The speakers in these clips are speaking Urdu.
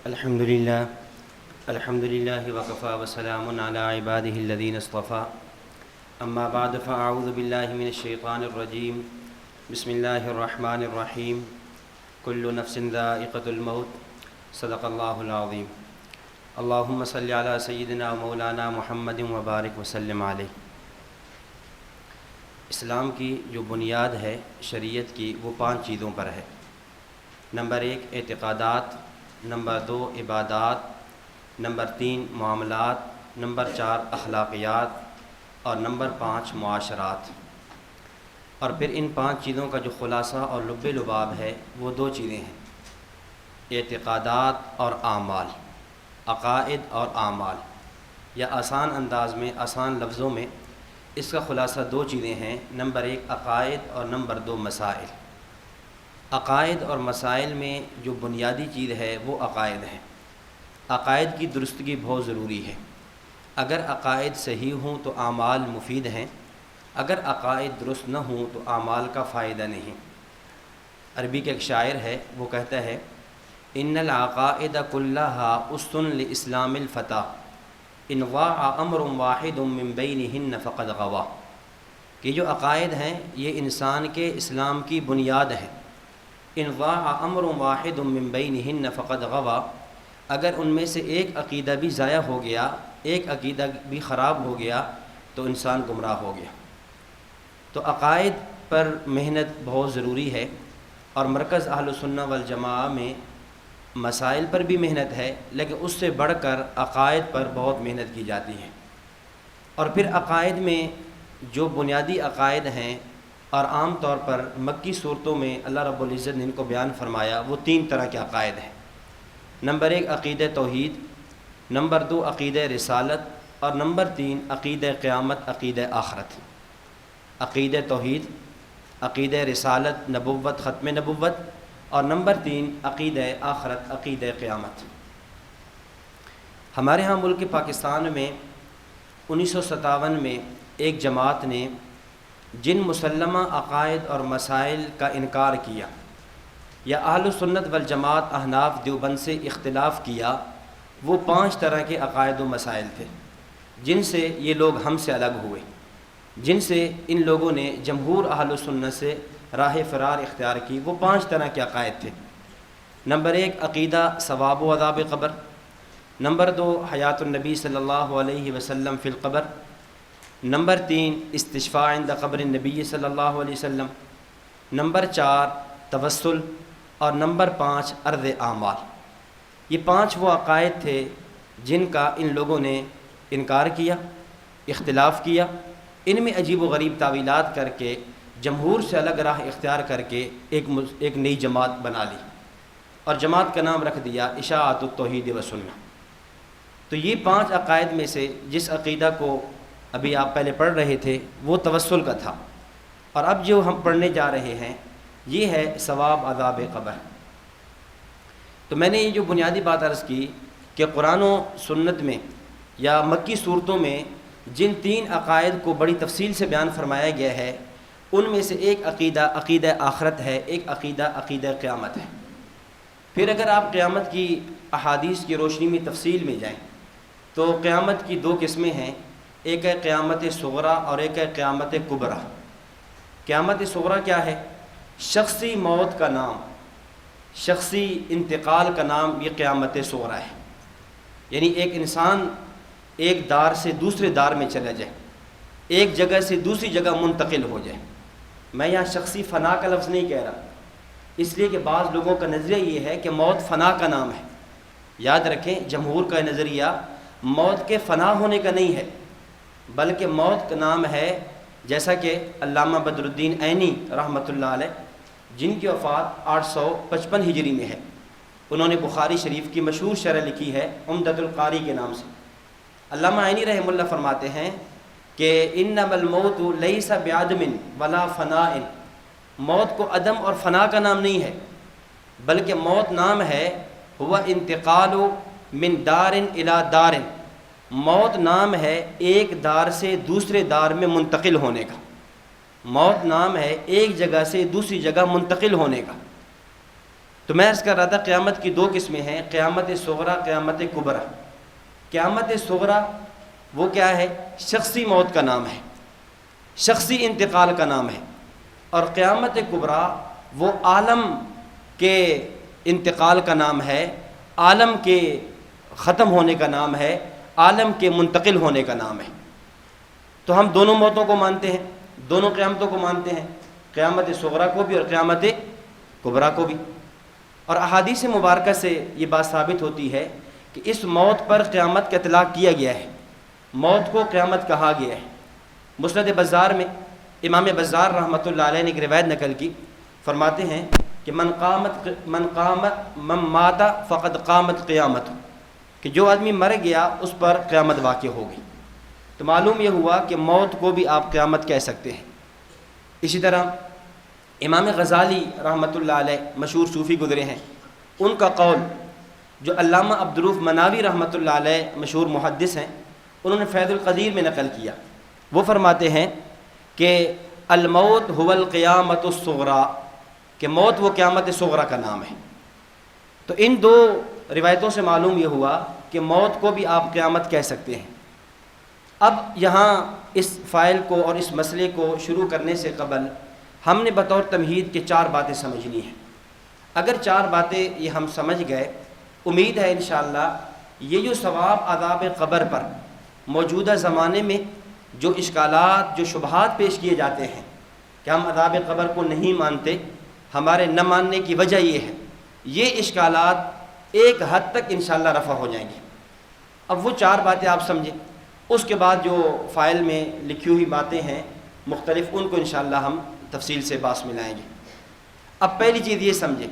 الحمد لله الحمد لله وكفى وسلام على عباده الذين اصطفى أما بعد فأعوذ بالله من الشيطان الرجيم بسم الله الرحمن الرحيم كل نفس ذائقة الموت صدق الله العظيم اللهم صل على سيدنا ومولانا محمد وبارك وسلم علیہ۔ اسلام کی جو بنیاد ہے شریعت کی وہ 5 چیزوں پر ہے۔ نمبر 1 اعتقادات، نمبر 2 عبادات، نمبر 3 معاملات، نمبر 4 اخلاقیات اور نمبر 5 معاشرات۔ اور پھر ان 5 چیزوں کا جو خلاصہ اور لب لباب ہے وہ 2 چیزیں ہیں، اعتقادات اور اعمال، عقائد اور اعمال، یا آسان انداز میں آسان لفظوں میں اس کا خلاصہ 2 چیزیں ہیں، نمبر 1 عقائد اور نمبر 2 مسائل۔ عقائد اور مسائل میں جو بنیادی چیز ہے وہ عقائد ہے۔ عقائد کی درستگی بہت ضروری ہے۔ اگر عقائد صحیح ہوں تو اعمال مفید ہیں، اگر عقائد درست نہ ہوں تو اعمال کا فائدہ نہیں۔ عربی کے ایک شاعر ہے، وہ کہتا ہے ان العقائد کلھا اسس لاسلام الفتى ان ضاع امر واحد من بینہن فقد غوا، کہ جو عقائد ہیں یہ انسان کے اسلام کی بنیاد ہیں۔ ان ضاع امر واحد من بینہن فقد غوا، اگر ان میں سے ایک عقیدہ بھی ضائع ہو گیا، ایک عقیدہ بھی خراب ہو گیا تو انسان گمراہ ہو گیا۔ تو عقائد پر محنت بہت ضروری ہے، اور مرکز اہل السنہ والجماعہ میں مسائل پر بھی محنت ہے، لیکن اس سے بڑھ کر عقائد پر بہت محنت کی جاتی ہے۔ اور پھر عقائد میں جو بنیادی عقائد ہیں، اور عام طور پر مکی صورتوں میں اللہ رب العزت نے ان کو بیان فرمایا، وہ 3 طرح کے عقائد ہیں۔ نمبر 1 عقیدہ توحید، نمبر 2 عقیدہ رسالت، اور نمبر 3 عقیدہ قیامت، عقیدہ آخرت۔ عقیدہ توحید، عقیدہ رسالت، نبوت، ختم نبوت، اور نمبر 3 عقیدہ آخرت، عقیدہ قیامت۔ ہمارے ہاں ملک پاکستان میں 1957 میں ایک جماعت نے جن مسلمہ عقائد اور مسائل کا انکار کیا، یا اہل سنت والجماعت احناف دیوبند سے اختلاف کیا، وہ 5 طرح کے عقائد و مسائل تھے جن سے یہ لوگ ہم سے الگ ہوئے، جن سے ان لوگوں نے جمہور اہل سنت سے راہ فرار اختیار کی۔ وہ 5 طرح کے عقائد تھے۔ نمبر 1 عقیدہ ثواب و عذاب قبر، نمبر 2 حیات النبی صلی اللہ علیہ وسلم فی القبر، نمبر 3 استشفاء عند قبر النبی صلی اللہ علیہ وسلم، نمبر 4 توسل، اور نمبر 5 عرض اعمال۔ یہ 5 وہ عقائد تھے جن کا ان لوگوں نے انکار کیا، اختلاف کیا، ان میں عجیب و غریب تعویلات کر کے جمہور سے الگ راہ اختیار کر کے ایک نئی جماعت بنا لی، اور جماعت کا نام رکھ دیا اشاعۃ التوحید و سنہ۔ تو یہ 5 عقائد میں سے جس عقیدہ کو ابھی آپ پہلے پڑھ رہے تھے وہ توسل کا تھا، اور اب جو ہم پڑھنے جا رہے ہیں یہ ہے ثواب عذاب قبر۔ تو میں نے یہ جو بنیادی بات عرض کی کہ قرآن و سنت میں یا مکی صورتوں میں جن 3 عقائد کو بڑی تفصیل سے بیان فرمایا گیا ہے، ان میں سے ایک عقیدہ عقیدہ آخرت ہے، ایک عقیدہ عقیدہ قیامت ہے۔ پھر اگر آپ قیامت کی احادیث کی روشنی میں تفصیل میں جائیں تو قیامت کی 2 قسمیں ہیں، ایک ہے قیامت صغریٰ اور ایک ہے قیامت کبریٰ۔ قیامت صغریٰ کیا ہے؟ شخصی موت کا نام، شخصی انتقال کا نام، یہ قیامت صغریٰ ہے۔ یعنی ایک انسان ایک دار سے دوسرے دار میں چلا جائے، ایک جگہ سے دوسری جگہ منتقل ہو جائے۔ میں یہاں شخصی فنا کا لفظ نہیں کہہ رہا، اس لیے کہ بعض لوگوں کا نظریہ یہ ہے کہ موت فنا کا نام ہے۔ یاد رکھیں، جمہور کا نظریہ موت کے فنا ہونے کا نہیں ہے، بلکہ موت کا نام ہے، جیسا کہ علامہ بدر الدین عینی رحمۃ اللہ علیہ، جن کی وفات 855 ہجری میں ہے، انہوں نے بخاری شریف کی مشہور شرح لکھی ہے عمدۃ القاری کے نام سے۔ علامہ عینی رحمہ اللہ فرماتے ہیں کہ انما الموت لیس بعدم ولا فناء، موت کو عدم اور فنا کا نام نہیں ہے، بلکہ موت نام ہے ہوا انتقال من دار الی دار، موت نام ہے ایک دار سے دوسرے دار میں منتقل ہونے کا، موت نام ہے ایک جگہ سے دوسری جگہ منتقل ہونے کا۔ تو میں عرض کر رہا تھا قیامت کی دو قسمیں ہیں، قیامت صغریٰ، قیامت کبریٰ۔ قیامت صغریٰ وہ کیا ہے؟ شخصی موت کا نام ہے، شخصی انتقال کا نام ہے، اور قیامت کبریٰ وہ عالم کے انتقال کا نام ہے، عالم کے ختم ہونے کا نام ہے، عالم کے منتقل ہونے کا نام ہے۔ تو ہم دونوں موتوں کو مانتے ہیں، دونوں قیامتوں کو مانتے ہیں، قیامت صغریٰ کو بھی اور قیامت کبریٰ کو بھی۔ اور احادیث مبارکہ سے یہ بات ثابت ہوتی ہے کہ اس موت پر قیامت کا اطلاق کیا گیا ہے، موت کو قیامت کہا گیا ہے۔ مسند بزار میں امام بزار رحمۃ اللہ علیہ نے ایک روایت نقل کی، فرماتے ہیں کہ من مات فقد قامت قیامت، کہ جو آدمی مر گیا اس پر قیامت واقع ہو گئی۔ تو معلوم یہ ہوا کہ موت کو بھی آپ قیامت کہہ سکتے ہیں۔ اسی طرح امام غزالی رحمۃ اللہ علیہ مشہور صوفی گزرے ہیں، ان کا قول جو علامہ عبدالرؤف مناوی رحمۃ اللہ علیہ مشہور محدث ہیں، انہوں نے فیض القدیر میں نقل کیا، وہ فرماتے ہیں کہ الموت هو القیامت الصغریٰ، کہ موت وہ قیامت صغریٰ کا نام ہے۔ تو ان دو روایتوں سے معلوم یہ ہوا کہ موت کو بھی آپ قیامت کہہ سکتے ہیں۔ اب یہاں اس فائل کو اور اس مسئلے کو شروع کرنے سے قبل ہم نے بطور تمہید کے 4 باتیں سمجھنی ہیں۔ اگر 4 باتیں یہ ہم سمجھ گئے، امید ہے انشاءاللہ یہ جو ثواب عذاب قبر پر موجودہ زمانے میں جو اشکالات، جو شبہات پیش کیے جاتے ہیں کہ ہم عذاب قبر کو نہیں مانتے، ہمارے نہ ماننے کی وجہ یہ ہے، یہ اشکالات ایک حد تک انشاءاللہ رفع ہو جائیں گے۔ اب وہ 4 باتیں آپ سمجھیں، اس کے بعد جو فائل میں لکھی ہوئی باتیں ہیں مختلف، ان کو انشاءاللہ ہم تفصیل سے باس ملائیں گے۔ اب پہلی چیز یہ سمجھیں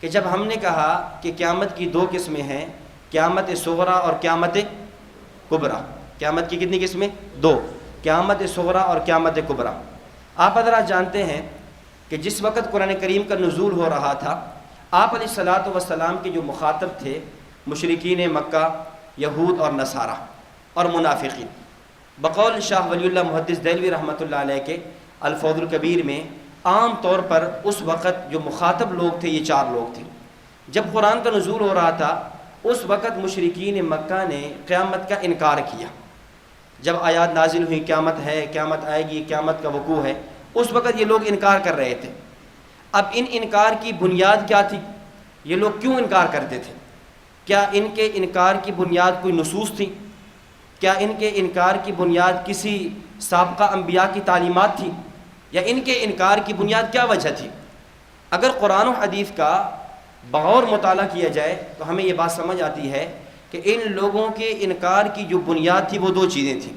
کہ جب ہم نے کہا کہ قیامت کی 2 قسمیں ہیں، قیامت صغریٰ اور قیامت کبریٰ، قیامت کی کتنی قسمیں؟ 2، قیامت صغریٰ اور قیامت کبریٰ۔ آپ حضرات جانتے ہیں کہ جس وقت قرآن کریم کا نزول ہو رہا تھا، آپ علیہ الصلاۃ والسلام کے جو مخاطب تھے مشرکین مکہ، یہود اور نصارہ اور منافقین، بقول شاہ ولی اللہ محدث دہلوی رحمۃ اللہ علیہ کے الفوز الکبیر میں عام طور پر اس وقت جو مخاطب لوگ تھے یہ 4 لوگ تھے۔ جب قرآن کا نزول ہو رہا تھا اس وقت مشرکین مکہ نے قیامت کا انکار کیا۔ جب آیات نازل ہوئی قیامت ہے، قیامت آئے گی، قیامت کا وقوع ہے، اس وقت یہ لوگ انکار کر رہے تھے۔ اب ان انکار کی بنیاد کیا تھی؟ یہ لوگ کیوں انکار کرتے تھے؟ کیا ان کے انکار کی بنیاد کوئی نصوص تھی؟ کیا ان کے انکار کی بنیاد کسی سابقہ انبیاء کی تعلیمات تھی؟ یا ان کے انکار کی بنیاد کیا وجہ تھی؟ اگر قرآن و حدیث کا بغور مطالعہ کیا جائے تو ہمیں یہ بات سمجھ آتی ہے کہ ان لوگوں کے انکار کی جو بنیاد تھی وہ 2 چیزیں تھیں،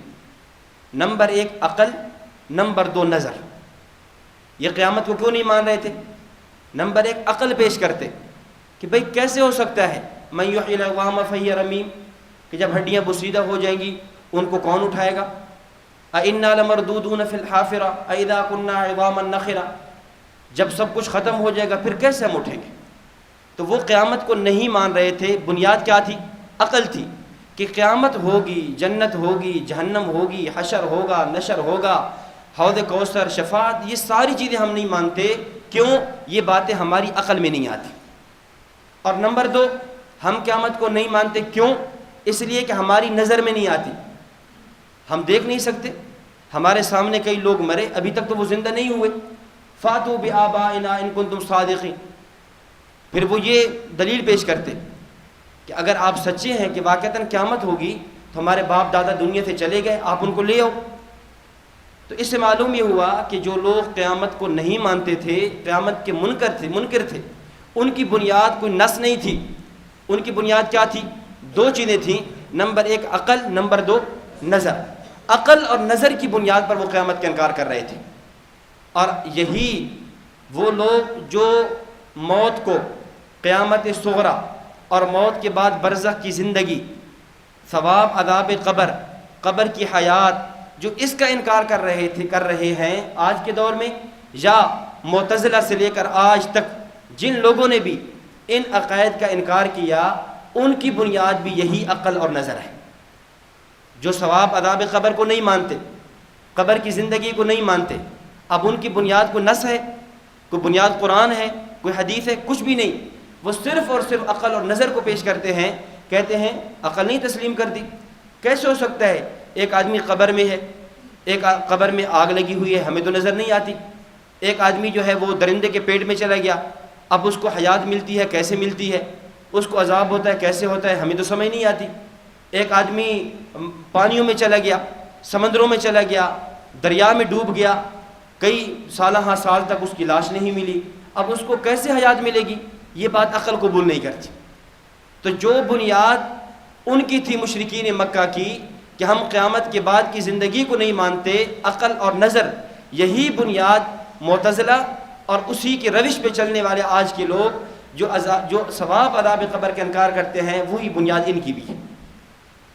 نمبر 1 عقل، نمبر 2 نظر۔ یہ قیامت کو کیوں نہیں مان رہے تھے؟ نمبر 1 عقل پیش کرتے کہ بھئی کیسے ہو سکتا ہے من یحیی العظام فہی رمیم، کہ جب ہڈیاں بسیدہ ہو جائیں گی ان کو کون اٹھائے گا؟ اَإِنَّا لَمَرْدُودُونَ فِي الْحَافِرَةِ أَإِذَا كُنَّا عِظَامًا نَخِرَةً، جب سب کچھ ختم ہو جائے گا پھر کیسے ہم اٹھیں گے؟ تو وہ قیامت کو نہیں مان رہے تھے۔ بنیاد کیا تھی؟ عقل تھی کہ قیامت ہوگی، جنت ہوگی، جہنم ہوگی، حشر ہوگا، نشر ہوگا، حوض کوثر، شفاعت، یہ ساری چیزیں ہم نہیں مانتے۔ کیوں؟ یہ باتیں ہماری عقل میں نہیں آتی۔ اور نمبر 2 ہم قیامت کو نہیں مانتے کیوں؟ اس لیے کہ ہماری نظر میں نہیں آتی، ہم دیکھ نہیں سکتے۔ ہمارے سامنے کئی لوگ مرے، ابھی تک تو وہ زندہ نہیں ہوئے۔ فاتوا بآبائنا ان کنتم صادقین، پھر وہ یہ دلیل پیش کرتے کہ اگر آپ سچے ہیں کہ واقعتاً قیامت ہوگی تو ہمارے باپ دادا دنیا سے چلے گئے، آپ ان کو لے آؤ۔ تو اس سے معلوم یہ ہوا کہ جو لوگ قیامت کو نہیں مانتے تھے، قیامت کے منکر تھے، ان کی بنیاد کوئی نص نہیں تھی۔ ان کی بنیاد کیا تھی؟ 2 چیزیں تھیں، نمبر 1 عقل، نمبر 2 نظر۔ عقل اور نظر کی بنیاد پر وہ قیامت کا انکار کر رہے تھے۔ اور یہی وہ لوگ جو موت کو، قیامت صغریٰ اور موت کے بعد برزخ کی زندگی، ثواب عذاب قبر، قبر کی حیات، جو اس کا انکار کر رہے ہیں آج کے دور میں، یا معتزلہ سے لے کر آج تک جن لوگوں نے بھی ان عقائد کا انکار کیا، ان کی بنیاد بھی یہی عقل اور نظر ہے۔ جو ثواب عذاب قبر کو نہیں مانتے، قبر کی زندگی کو نہیں مانتے، اب ان کی بنیاد کوئی نص ہے، کوئی بنیاد قرآن ہے، کوئی حدیث ہے؟ کچھ بھی نہیں۔ وہ صرف اور صرف عقل اور نظر کو پیش کرتے ہیں، کہتے ہیں عقل نہیں تسلیم کرتی۔ کیسے ہو سکتا ہے؟ ایک آدمی قبر میں ہے، ایک قبر میں آگ لگی ہوئی ہے، ہمیں تو نظر نہیں آتی۔ ایک آدمی جو ہے وہ درندے کے پیٹ میں چلا گیا، اب اس کو حیات ملتی ہے، کیسے ملتی ہے؟ اس کو عذاب ہوتا ہے، کیسے ہوتا ہے؟ ہمیں تو سمجھ نہیں آتی۔ ایک آدمی پانیوں میں چلا گیا، سمندروں میں چلا گیا، دریا میں ڈوب گیا، کئی سالہ سال تک اس کی لاش نہیں ملی، اب اس کو کیسے حیات ملے گی؟ یہ بات عقل قبول نہیں کرتی۔ تو جو بنیاد ان کی تھی مشرکین مکہ کی کہ ہم قیامت کے بعد کی زندگی کو نہیں مانتے، عقل اور نظر، یہی بنیاد معتزلہ اور اسی کے روش پہ چلنے والے آج کے لوگ جو ثواب عذاب قبر کا انکار کرتے ہیں، وہی بنیاد ان کی بھی ہے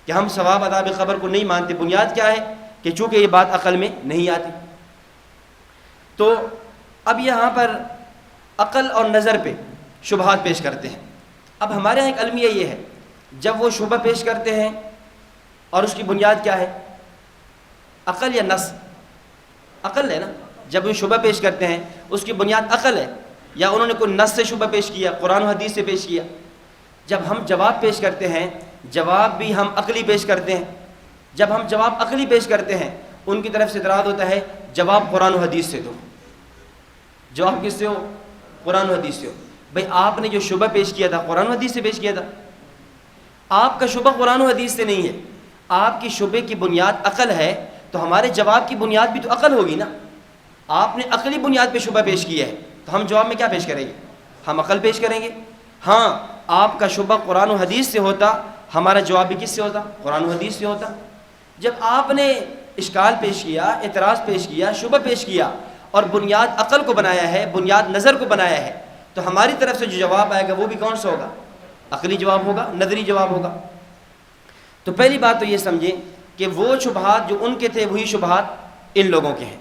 کہ ہم ثواب عذاب قبر کو نہیں مانتے۔ بنیاد کیا ہے؟ کہ چونکہ یہ بات عقل میں نہیں آتی۔ تو اب یہاں پر عقل اور نظر پہ شبہات پیش کرتے ہیں۔ اب ہمارے یہاں ایک المیہ یہ ہے، جب وہ شبہ پیش کرتے ہیں اور اس کی بنیاد کیا ہے؟ عقل یا نص؟ عقل ہے نا۔ جب وہ شبہ پیش کرتے ہیں اس کی بنیاد عقل ہے، یا انہوں نے کوئی نص سے شبہ پیش کیا، قرآن و حدیث سے پیش کیا؟ جب ہم جواب پیش کرتے ہیں، جواب بھی ہم عقلی پیش کرتے ہیں۔ جب ہم جواب عقلی پیش کرتے ہیں، ان کی طرف سے اعتراض ہوتا ہے جواب قرآن و حدیث سے دو۔ جواب کس سے ہو؟ قرآن و حدیث سے ہو۔ بھئی آپ نے جو شبہ پیش کیا تھا قرآن و حدیث سے پیش کیا تھا؟ آپ کا شبہ قرآن و حدیث سے نہیں ہے، آپ کی شبے کی بنیاد عقل ہے، تو ہمارے جواب کی بنیاد بھی تو عقل ہوگی نا۔ آپ نے عقلی بنیاد پہ شبہ پیش کیا ہے، تو ہم جواب میں کیا پیش کریں گے؟ ہم عقل پیش کریں گے۔ ہاں، آپ کا شبہ قرآن و حدیث سے ہوتا، ہمارا جواب بھی کس سے ہوتا؟ قرآن و حدیث سے ہوتا۔ جب آپ نے اشکال پیش کیا، اعتراض پیش کیا، شبہ پیش کیا اور بنیاد عقل کو بنایا ہے، بنیاد نظر کو بنایا ہے، تو ہماری طرف سے جو جواب آئے گا وہ بھی کون سا ہوگا؟ عقلی جواب ہوگا، نظری جواب ہوگا۔ تو پہلی بات تو یہ سمجھیں کہ وہ شبہات جو ان کے تھے وہی شبہات ان لوگوں کے ہیں۔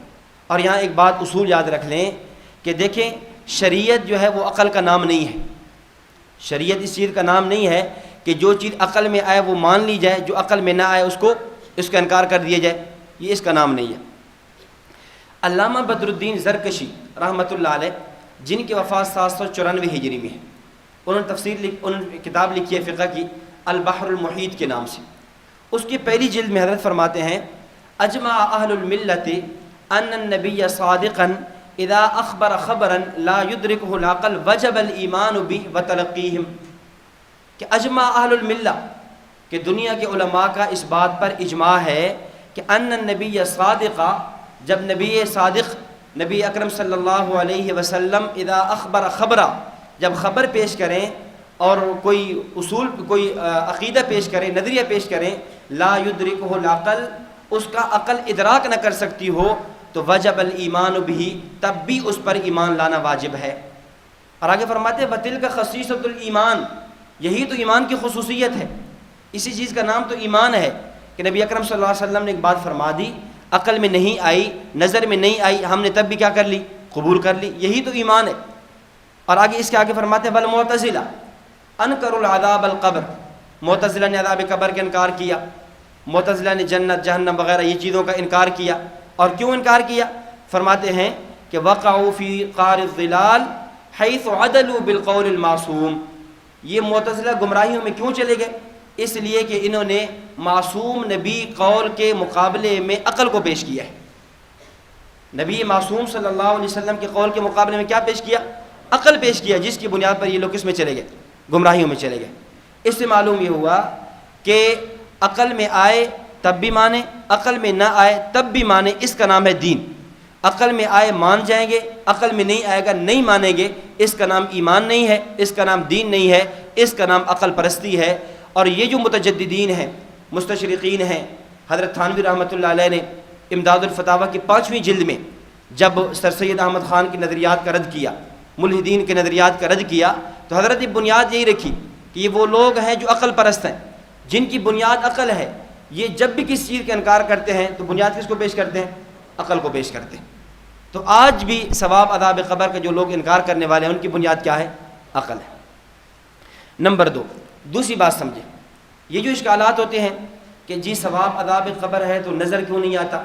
اور یہاں ایک بات اصول یاد رکھ لیں کہ دیکھیں، شریعت جو ہے وہ عقل کا نام نہیں ہے۔ شریعت اس چیز کا نام نہیں ہے کہ جو چیز عقل میں آئے وہ مان لی جائے، جو عقل میں نہ آئے اس کا انکار کر دیا جائے، یہ اس کا نام نہیں ہے۔ علامہ بدر الدین زرکشی رحمۃ اللہ علیہ، جن کی وفات 794 ہجری میں ہے، انہوں نے کتاب لکھی ہے فقہ کی، البحر المحیط کے نام سے۔ اس کی پہلی جلد میں حضرت فرماتے ہیں اجمع اہل الملت ان النبی صادقا اذا اخبر خبرا لا يدركه العقل وجب الايمان به وتلقيهم، کہ اجمع اہل الملہ، کہ دنیا کے علماء کا اس بات پر اجماع ہے کہ ان النبی صادقا، جب نبی صادق نبی اکرم صلی اللہ علیہ وسلم اذا اخبر خبرا، جب خبر پیش کریں اور کوئی عقیدہ پیش کریں، نظریہ پیش کریں، لا یدرکہ العقل، اس کا عقل ادراک نہ کر سکتی ہو، تو وجب الایمان بھی، تب بھی اس پر ایمان لانا واجب ہے۔ اور آگے فرماتے ہیں وَتِلْكَ خَصِيصَةُ الایمان، یہی تو ایمان کی خصوصیت ہے، اسی چیز کا نام تو ایمان ہے کہ نبی اکرم صلی اللہ علیہ وسلم نے ایک بات فرما دی، عقل میں نہیں آئی، نظر میں نہیں آئی، ہم نے تب بھی کیا کر لی؟ قبول کر لی، یہی تو ایمان ہے۔ اور آگے اس کے آگے فرماتے ہیں والمعتزلہ انکروا العذاب القبر، معتزلہ نے عذاب قبر کا انکار کیا، معتزلہ نے جنت جہنم وغیرہ یہ چیزوں کا انکار کیا۔ اور کیوں انکار کیا؟ فرماتے ہیں کہ وقعوا فی قعر الضلال حیث عدلوا بالقول المعصوم، یہ معتزلہ گمراہیوں میں کیوں چلے گئے؟ اس لیے کہ انہوں نے معصوم نبی قول کے مقابلے میں عقل کو پیش کیا ہے۔ نبی معصوم صلی اللہ علیہ وسلم کے قول کے مقابلے میں کیا پیش کیا؟ عقل پیش کیا، جس کی بنیاد پر یہ لوگ کس میں چلے گئے؟ گمراہیوں میں چلے گئے۔ اس سے معلوم یہ ہوا کہ عقل میں آئے تب بھی مانے، عقل میں نہ آئے تب بھی مانے، اس کا نام ہے دین۔ عقل میں آئے مان جائیں گے، عقل میں نہیں آئے گا نہیں مانیں گے، اس کا نام ایمان نہیں ہے، اس کا نام دین نہیں ہے، اس کا نام عقل پرستی ہے۔ اور یہ جو متجددین ہیں، مستشرقین ہیں، حضرت تھانوی رحمۃ اللہ علیہ نے امداد الفتاویٰ کی 5ویں جلد میں جب سر سید احمد خان کی نظریات کا رد کیا، ملحدین کے نظریات کا رد کیا، تو حضرت نے بنیاد یہی رکھی کہ یہ وہ لوگ ہیں جو عقل پرست ہیں، جن کی بنیاد عقل ہے، یہ جب بھی کسی چیز کا انکار کرتے ہیں تو بنیاد کس کو پیش کرتے ہیں؟ عقل کو پیش کرتے ہیں۔ تو آج بھی ثواب عذاب قبر کا جو لوگ انکار کرنے والے ہیں ان کی بنیاد کیا ہے؟ عقل ہے۔ نمبر 2، دوسری بات سمجھیں، یہ جو اشکالات ہوتے ہیں کہ جی ثواب عذاب قبر ہے تو نظر کیوں نہیں آتا؟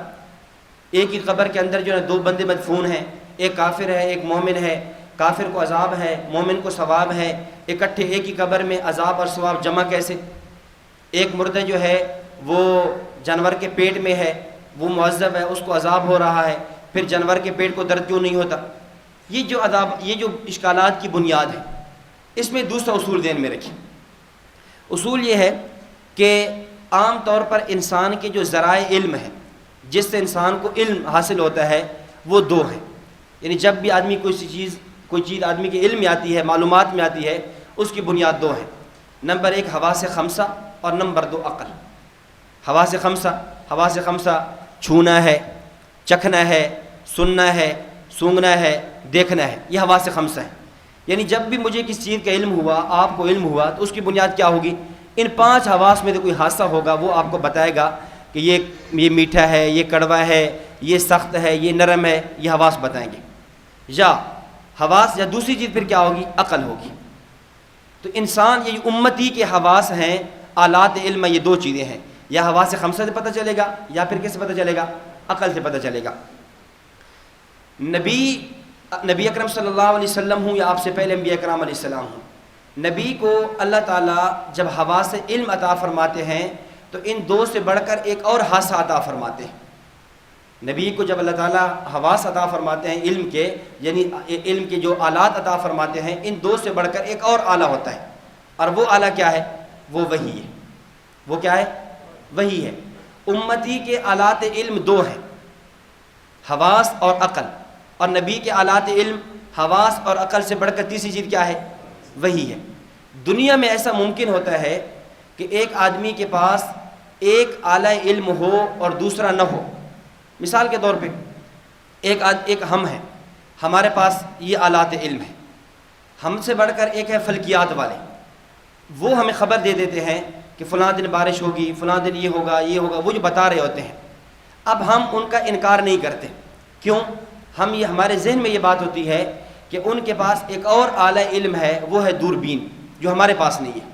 ایک ہی قبر کے اندر جو ہے 2 بندے مدفون ہیں، ایک کافر ہے ایک مومن ہے، کافر کو عذاب ہے، مومن کو ثواب ہے، اکٹھے ایک ہی قبر میں عذاب اور ثواب جمع کیسے؟ ایک مردہ جو ہے وہ جانور کے پیٹ میں ہے، وہ معذب ہے، اس کو عذاب ہو رہا ہے، پھر جانور کے پیٹ کو درد کیوں نہیں ہوتا؟ یہ جو اشکالات کی بنیاد ہے، اس میں دوسرا اصول ذہن میں رکھیں۔ اصول یہ ہے کہ عام طور پر انسان کے جو ذرائع علم ہیں، جس سے انسان کو علم حاصل ہوتا ہے، وہ دو ہیں۔ یعنی جب بھی آدمی کوئی چیز آدمی کے علم میں آتی ہے، معلومات میں آتی ہے، اس کی بنیاد دو ہیں۔ نمبر ایک حواس خمسہ اور نمبر دو عقل۔ حواس خمسہ چھونا ہے، چکھنا ہے، سننا ہے، سونگھنا ہے، دیکھنا ہے، یہ حواس خمسہ ہیں۔ یعنی جب بھی مجھے کسی چیز کا علم ہوا، آپ کو علم ہوا، تو اس کی بنیاد کیا ہوگی؟ ان 5 حواس میں سے کوئی حادثہ ہوگا، وہ آپ کو بتائے گا کہ یہ میٹھا ہے، یہ کڑوا ہے، یہ سخت ہے، یہ نرم ہے، یہ حواس بتائیں گے۔ یا دوسری چیز پھر کیا ہوگی؟ عقل ہوگی۔ تو انسان یہ امتی کے حواس ہیں، آلات علم، یہ دو چیزیں ہیں، یا حواس خمسہ سے پتہ چلے گا، یا پھر کس سے پتہ چلے گا؟ عقل سے پتہ چلے گا۔ نبی اکرم صلی اللہ علیہ وسلم ہوں یا آپ سے پہلے انبیاء کرام علیہ السلام ہوں، نبی کو اللہ تعالیٰ جب حواس علم عطا فرماتے ہیں تو ان دو سے بڑھ کر ایک اور حادثہ عطا فرماتے ہیں۔ نبی کو جب اللہ تعالیٰ حواس عطا فرماتے ہیں علم کے، یعنی علم کے جو آلات عطا فرماتے ہیں، ان دو سے بڑھ کر ایک اور اعلیٰ ہوتا ہے، اور وہ اعلیٰ کیا ہے؟ وہ وحی ہے۔ وہ کیا ہے؟ وحی ہے۔ امتی کے آلات علم دو ہیں، حواس اور عقل، اور نبی کے آلات علم حواس اور عقل سے بڑھ کر تیسری چیز کیا ہے؟ وحی ہے۔ دنیا میں ایسا ممکن ہوتا ہے کہ ایک آدمی کے پاس ایک اعلیٰ علم ہو اور دوسرا نہ ہو۔ مثال کے طور پہ ایک ہم ہیں، ہمارے پاس یہ آلات علم ہے، ہم سے بڑھ کر ایک ہے فلکیات والے، وہ ہمیں خبر دے دیتے ہیں کہ فلاں دن بارش ہوگی، فلاں دن یہ ہوگا، وہ جو بتا رہے ہوتے ہیں۔ اب ہم ان کا انکار نہیں کرتے، کیوں؟ ہمارے ذہن میں یہ بات ہوتی ہے کہ ان کے پاس ایک اور اعلیٰ علم ہے، وہ ہے دوربین، جو ہمارے پاس نہیں ہے۔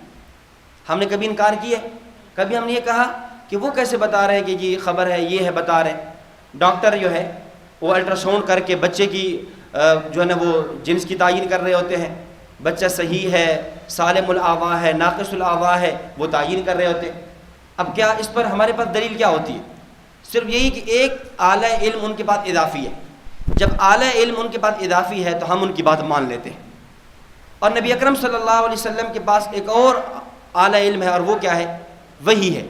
ہم نے کبھی انکار کیا ہے؟ کبھی ہم نے یہ کہا کہ وہ کیسے بتا رہے ہیں کہ جی خبر ہے، یہ ہے، بتا رہے ہیں۔ ڈاکٹر جو ہے وہ الٹرا ساؤنڈ کر کے بچے کی جو ہے نا وہ جنس کی تعین کر رہے ہوتے ہیں، بچہ صحیح ہے، سالم الاوا ہے، ناقص الاوا ہے، وہ تعین کر رہے ہوتے ہیں۔ اب کیا اس پر ہمارے پاس دلیل کیا ہوتی ہے؟ صرف یہی کہ ایک اعلیٰ علم ان کے پاس اضافی ہے۔ جب اعلیٰ علم ان کے پاس اضافی ہے تو ہم ان کی بات مان لیتے ہیں۔ اور نبی اکرم صلی اللہ علیہ وسلم کے پاس ایک اور اعلیٰ علم ہے، اور وہ کیا ہے؟ وہی ہے۔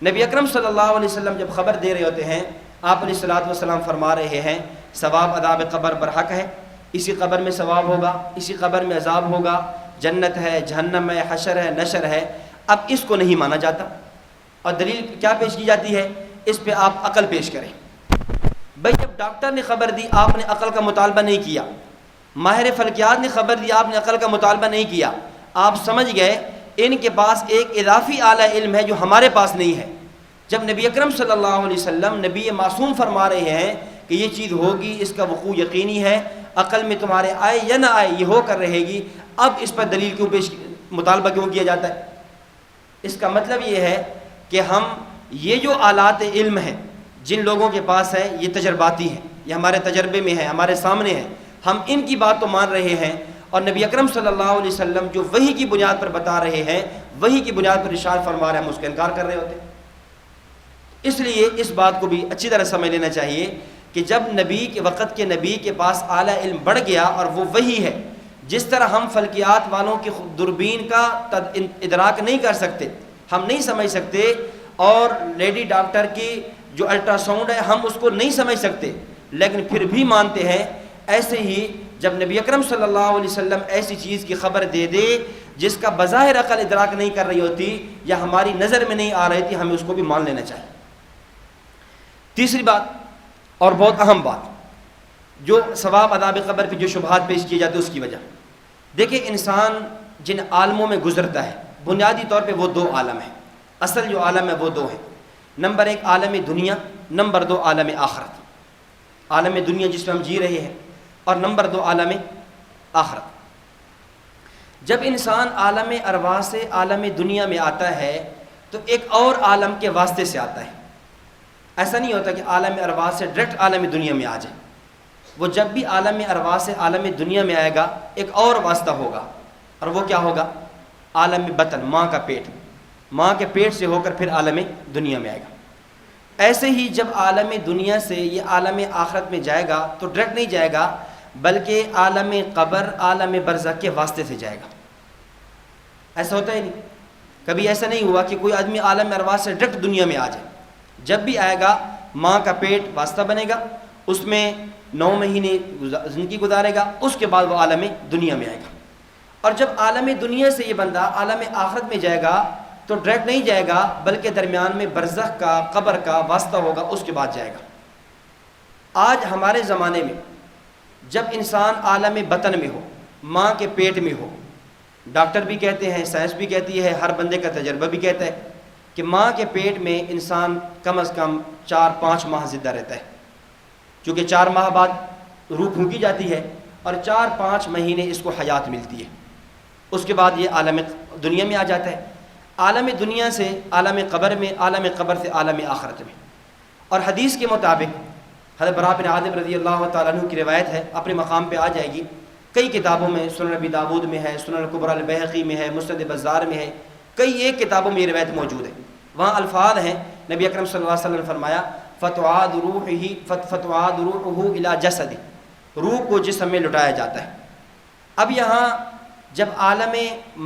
نبی اکرم صلی اللہ علیہ وسلم جب خبر دے رہے ہوتے ہیں، آپ علیہ الصلوۃ والسلام فرما رہے ہیں ثواب عذاب قبر پر حق ہے، اسی قبر میں ثواب ہوگا، اسی قبر میں عذاب ہوگا، جنت ہے، جہنم ہے، حشر ہے، نشر ہے۔ اب اس کو نہیں مانا جاتا، اور دلیل کیا پیش کی جاتی ہے؟ اس پہ آپ عقل پیش کریں۔ بھائی جب ڈاکٹر نے خبر دی، آپ نے عقل کا مطالبہ نہیں کیا، ماہر فلکیات نے خبر دی، آپ نے عقل کا مطالبہ نہیں کیا، آپ سمجھ گئے ان کے پاس ایک اضافی اعلیٰ علم ہے جو ہمارے پاس نہیں ہے۔ جب نبی اکرم صلی اللہ علیہ وسلم نبی معصوم فرما رہے ہیں کہ یہ چیز ہوگی، اس کا وقوع یقینی ہے، عقل میں تمہارے آئے یا نہ آئے یہ ہو کر رہے گی، اب اس پر دلیل کیوں مطالبہ کیوں کیا جاتا ہے؟ اس کا مطلب یہ ہے کہ ہم یہ جو آلات علم ہیں جن لوگوں کے پاس ہے، یہ تجرباتی ہیں، یہ ہمارے تجربے میں ہیں، ہمارے سامنے ہیں، ہم ان کی بات تو مان رہے ہیں، اور نبی اکرم صلی اللہ علیہ وسلم جو وحی کی بنیاد پر بتا رہے ہیں، وحی کی بنیاد پر ارشاد فرما رہے ہیں، ہم اس کا انکار کر رہے ہوتے ہیں۔ اس لیے اس بات کو بھی اچھی طرح سمجھ لینا چاہیے کہ جب نبی کے وقت کے نبی کے پاس اعلیٰ علم بڑھ گیا اور وہ وحی ہے، جس طرح ہم فلکیات والوں کی دوربین کا ادراک نہیں کر سکتے، ہم نہیں سمجھ سکتے، اور لیڈی ڈاکٹر کی جو الٹرا ساؤنڈ ہے ہم اس کو نہیں سمجھ سکتے، لیکن پھر بھی مانتے ہیں، ایسے ہی جب نبی اکرم صلی اللہ علیہ وسلم ایسی چیز کی خبر دے دے جس کا بظاہر عقل ادراک نہیں کر رہی ہوتی یا ہماری نظر میں نہیں آ رہی تھی، ہمیں اس کو بھی مان لینا چاہیے۔ تیسری بات اور بہت اہم بات، جو ثواب عذاب قبر پہ جو شبہات پیش کیے جاتے ہیں اس کی وجہ، دیکھیں انسان جن عالموں میں گزرتا ہے بنیادی طور پہ وہ دو عالم ہیں، اصل جو عالم ہے وہ دو ہیں۔ نمبر ایک عالم دنیا، نمبر دو عالم آخرت۔ عالم دنیا جس میں ہم جی رہے ہیں، اور نمبر دو عالم آخرت۔ جب انسان عالم ارواح سے عالم دنیا میں آتا ہے تو ایک اور عالم کے واسطے سے آتا ہے، ایسا نہیں ہوتا کہ عالم ارواح سے ڈائریکٹ عالم دنیا میں آ جائے۔ وہ جب بھی عالم ارواح سے عالم دنیا میں آئے گا ایک اور واسطہ ہوگا، اور وہ کیا ہوگا؟ عالم بطن، ماں کا پیٹ، ماں کے پیٹ سے ہو کر پھر عالم دنیا میں آئے گا۔ ایسے ہی جب عالم دنیا سے یہ عالم آخرت میں جائے گا تو ڈائریکٹ نہیں جائے گا، بلکہ عالم قبر، عالم برزخ کے واسطے سے جائے گا۔ ایسا ہوتا ہی نہیں، کبھی ایسا نہیں ہوا کہ کوئی آدمی عالم ارواح سے ڈائریکٹ دنیا میں آ جائے۔ جب بھی آئے گا ماں کا پیٹ واسطہ بنے گا، اس میں 9 مہینے زندگی گزارے گا، اس کے بعد وہ عالم دنیا میں آئے گا۔ اور جب عالم دنیا سے یہ بندہ عالم آخرت میں جائے گا تو ڈائریکٹ نہیں جائے گا، بلکہ درمیان میں برزخ کا، قبر کا واسطہ ہوگا، اس کے بعد جائے گا۔ آج ہمارے زمانے میں جب انسان عالم بطن میں ہو، ماں کے پیٹ میں ہو، ڈاکٹر بھی کہتے ہیں، سائنس بھی کہتی ہے، ہر بندے کا تجربہ بھی کہتا ہے کہ ماں کے پیٹ میں انسان کم از کم 4-5 ماہ زندہ رہتا ہے، چونکہ 4 ماہ بعد روح پھونکی جاتی ہے اور 4-5 مہینے اس کو حیات ملتی ہے، اس کے بعد یہ عالم دنیا میں آ جاتا ہے۔ عالم دنیا سے عالم قبر میں، عالم قبر سے عالم آخرت میں۔ اور حدیث کے مطابق حضرت براء بن عازب رضی اللہ تعالیٰ عنہ کی روایت ہے، اپنے مقام پہ آ جائے گی، کئی کتابوں میں، سنن ابی داؤد میں ہے، سنن الکبری البیہقی میں ہے، مسند بزار میں ہے، کئی ایک کتابوں میں یہ روایت موجود ہے۔ وہاں الفاظ ہیں، نبی اکرم صلی اللہ علیہ وسلم نے فرمایا فتعاد روحہ الی جسدہ، روح کو جسم میں لٹایا جاتا ہے۔ اب یہاں جب عالم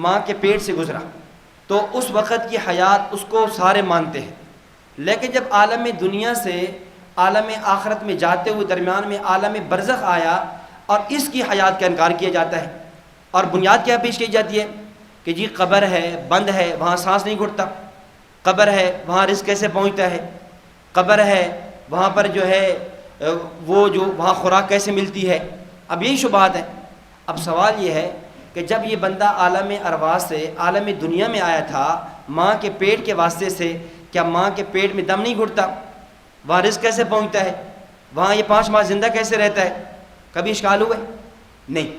ماں کے پیٹ سے گزرا تو اس وقت کی حیات اس کو سارے مانتے ہیں، لیکن جب عالم دنیا سے عالم آخرت میں جاتے ہوئے درمیان میں عالم برزخ آیا اور اس کی حیات کا انکار کیا جاتا ہے، اور بنیاد کیا پیش کی جاتی ہے کہ جی قبر ہے، بند ہے، وہاں سانس نہیں گھٹتا، قبر ہے وہاں رزق کیسے پہنچتا ہے، قبر ہے وہاں پر جو ہے وہ جو وہاں خوراک کیسے ملتی ہے۔ اب یہی شبہات ہیں۔ اب سوال یہ ہے کہ جب یہ بندہ عالم ارواح سے عالم دنیا میں آیا تھا ماں کے پیٹ کے واسطے سے، کیا ماں کے پیٹ میں دم نہیں گھٹتا؟ وہاں رزق کیسے پہنچتا ہے؟ وہاں یہ 5 ماہ زندہ کیسے رہتا ہے؟ کبھی اشکال ہوا ہے؟ نہیں۔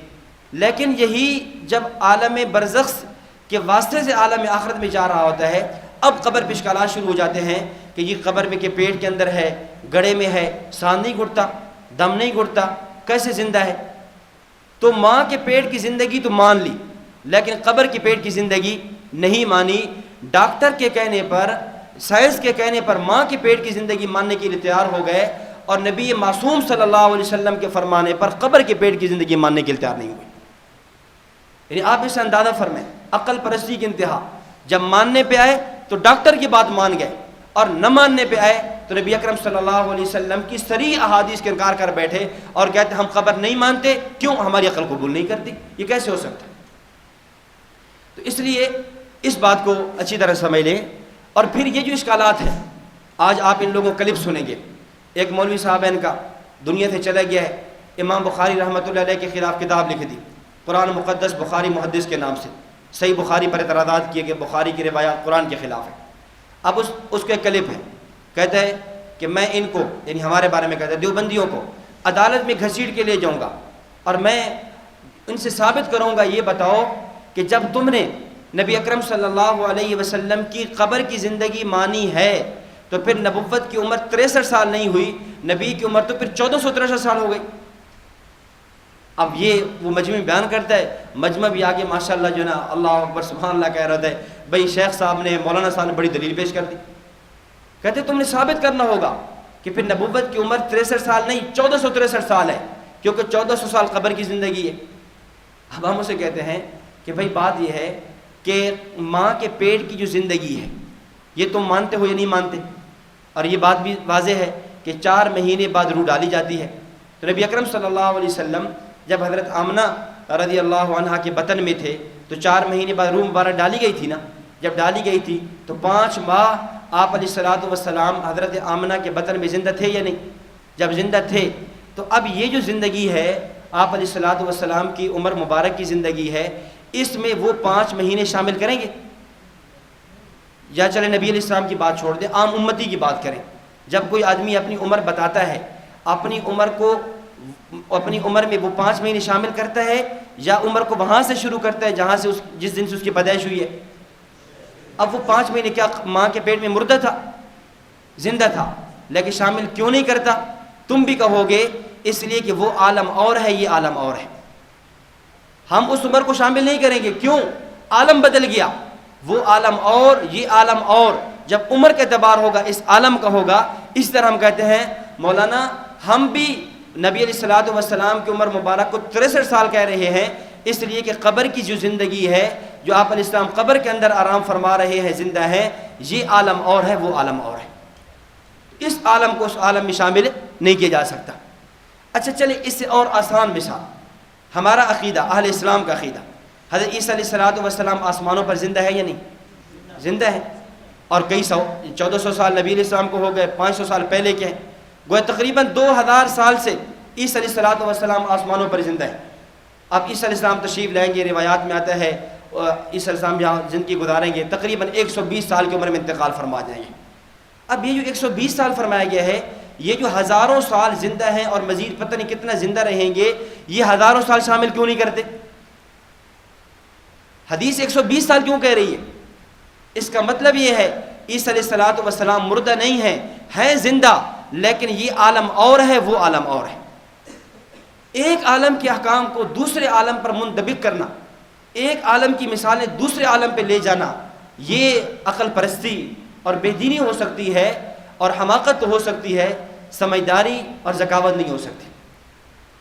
لیکن یہی جب عالم برزخ کے واسطے سے عالم آخرت میں جا رہا ہوتا ہے، اب قبر پہ اشکالات شروع ہو جاتے ہیں کہ یہ قبر میں کے پیٹ کے اندر ہے، گڑے میں ہے، سانس نہیں گھٹتا، دم نہیں گھٹتا، کیسے زندہ ہے؟ تو ماں کے پیٹ کی زندگی تو مان لی، لیکن قبر کے پیٹ کی زندگی نہیں مانی۔ ڈاکٹر کے کہنے پر، سائنس کے کہنے پر ماں کے پیٹ کی زندگی ماننے کے لیے تیار ہو گئے، اور نبی معصوم صلی اللہ علیہ وسلم کے فرمانے پر قبر کے پیٹ کی زندگی ماننے کے لیے تیار نہیں ہوئے۔ یعنی آپ اس سے اندازہ فرمائیں عقل پرستی کی انتہا۔ جب ماننے پہ آئے تو ڈاکٹر کی بات مان گئے، اور نہ ماننے پہ آئے تو نبی اکرم صلی اللہ علیہ وسلم کی صریح احادیث کے انکار کر بیٹھے اور کہتے ہم قبر نہیں مانتے، کیوں؟ ہماری عقل قبول نہیں کرتی۔ یہ کیسے ہو سکتا ہے؟ تو اس لیے اس بات کو اچھی طرح سمجھ لیں۔ اور پھر یہ جو اشکالات ہیں، آج آپ ان لوگوں کو کلپ سنیں گے، ایک مولوی صاحب ان کا دنیا سے چلا گیا ہے، امام بخاری رحمۃ اللہ علیہ کے خلاف کتاب لکھ دی، قرآن مقدس بخاری محدث کے نام سے، صحیح بخاری پر اعتراضات کیے کہ بخاری کی روایات قرآن کے خلاف ہے۔ اب اس کے کلپ ہے، کہتا ہے کہ میں ان کو، یعنی ہمارے بارے میں کہتا ہے، دیوبندیوں کو عدالت میں گھسیٹ کے لے جاؤں گا اور میں ان سے ثابت کروں گا، یہ بتاؤ کہ جب تم نے نبی اکرم صلی اللہ علیہ وسلم کی قبر کی زندگی مانی ہے تو پھر نبوت کی عمر 63 سال نہیں ہوئی، نبی کی عمر تو پھر 1463 سال ہو گئی۔ اب یہ وہ مجمع بیان کرتا ہے، مجمع بھی آگے ماشاءاللہ جو ہے نا اللہ اکبر سبحان اللہ کہہ رہا ہے، بھئی شیخ صاحب نے، مولانا صاحب نے بڑی دلیل پیش کر دی، کہتے تم نے ثابت کرنا ہوگا کہ پھر نبوت کی عمر 63 سال نہیں 1463 سال ہے، کیونکہ 1400 سال قبر کی زندگی ہے۔ اب ہم اسے کہتے ہیں کہ بھئی بات یہ ہے کہ ماں کے پیٹ کی جو زندگی ہے یہ تم مانتے ہو یا نہیں مانتے؟ اور یہ بات بھی واضح ہے کہ 4 مہینے بعد روح ڈالی جاتی ہے۔ تو نبی اکرم صلی اللہ علیہ وسلم جب حضرت آمنہ رضی اللہ عنہا کے بطن میں تھے تو 4 مہینے بعد روح مبارک ڈالی گئی تھی نا، جب ڈالی گئی تھی تو 5 ماہ آپ علیہ الصلوۃ والسلام حضرت آمنہ کے بطن میں زندہ تھے یا نہیں؟ جب زندہ تھے تو اب یہ جو زندگی ہے آپ علیہ الصلوۃ والسلام کی عمر مبارک کی زندگی ہے، اس میں وہ 5 مہینے شامل کریں گے؟ یا چلے نبی علیہ السلام کی بات چھوڑ دیں، عام امتی کی بات کریں۔ جب کوئی آدمی اپنی عمر بتاتا ہے، اپنی عمر کو، اپنی عمر میں وہ 5 مہینے شامل کرتا ہے یا عمر کو وہاں سے شروع کرتا ہے جہاں سے جس دن سے اس کی پیدائش ہوئی ہے؟ اب وہ 5 مہینے کیا ماں کے پیٹ میں مردہ تھا؟ زندہ تھا، لیکن شامل کیوں نہیں کرتا؟ تم بھی کہو گے اس لیے کہ وہ عالم اور ہے، یہ عالم اور ہے۔ ہم اس عمر کو شامل نہیں کریں گے، کیوں؟ عالم بدل گیا، وہ عالم اور یہ عالم اور۔ جب عمر کا اعتبار ہوگا اس عالم کا ہوگا، اس طرح ہم کہتے ہیں مولانا ہم بھی نبی علیہ الصلوۃ والسلام کی عمر مبارک کو 63 سال کہہ رہے ہیں، اس لیے کہ قبر کی جو زندگی ہے، جو آپ علیہ السلام قبر کے اندر آرام فرما رہے ہیں، زندہ ہیں، یہ عالم اور ہے، وہ عالم اور ہے۔ اس عالم کو اس عالم میں شامل نہیں کیا جا سکتا۔ اچھا چلے اس سے اور آسان مثال، ہمارا عقیدہ، اہل اسلام کا عقیدہ، حضرت عیسیٰ علیہ الصلوۃ والسلام آسمانوں پر زندہ ہے یا نہیں؟ زندہ ہے، اور کئی 1400 سال نبی علیہ السلام کو ہو گئے، 500 سال پہلے کے ہیں، گویا تقریباً 2000 سال سے عیسیٰ علیہ الصلوۃ والسلام آسمانوں پر زندہ ہے۔ اب عیسیٰ علیہ السلام تشریف لائیں گے، روایات میں آتا ہے عیسیٰ علیہ السلام یہاں زندگی گزاریں گے، تقریباً 120 سال کی عمر میں انتقال فرما جائیں گے۔ اب یہ جو 120 سال فرمایا گیا ہے، یہ جو ہزاروں سال زندہ ہیں اور مزید پتہ نہیں کتنا زندہ رہیں گے، یہ ہزاروں سال شامل کیوں نہیں کرتے؟ حدیث 120 سال کیوں کہہ رہی ہے؟ اس کا مطلب یہ ہے عیسیٰ علیہ الصلوۃ والسلام مردہ نہیں ہیں زندہ، لیکن یہ عالم اور ہے، وہ عالم اور ہے۔ ایک عالم کے احکام کو دوسرے عالم پر منطبق کرنا، ایک عالم کی مثالیں دوسرے عالم پہ لے جانا، یہ عقل پرستی اور بے دینی ہو سکتی ہے، اور حماقت تو ہو سکتی ہے، سمجھداری اور ذکاوت نہیں ہو سکتی۔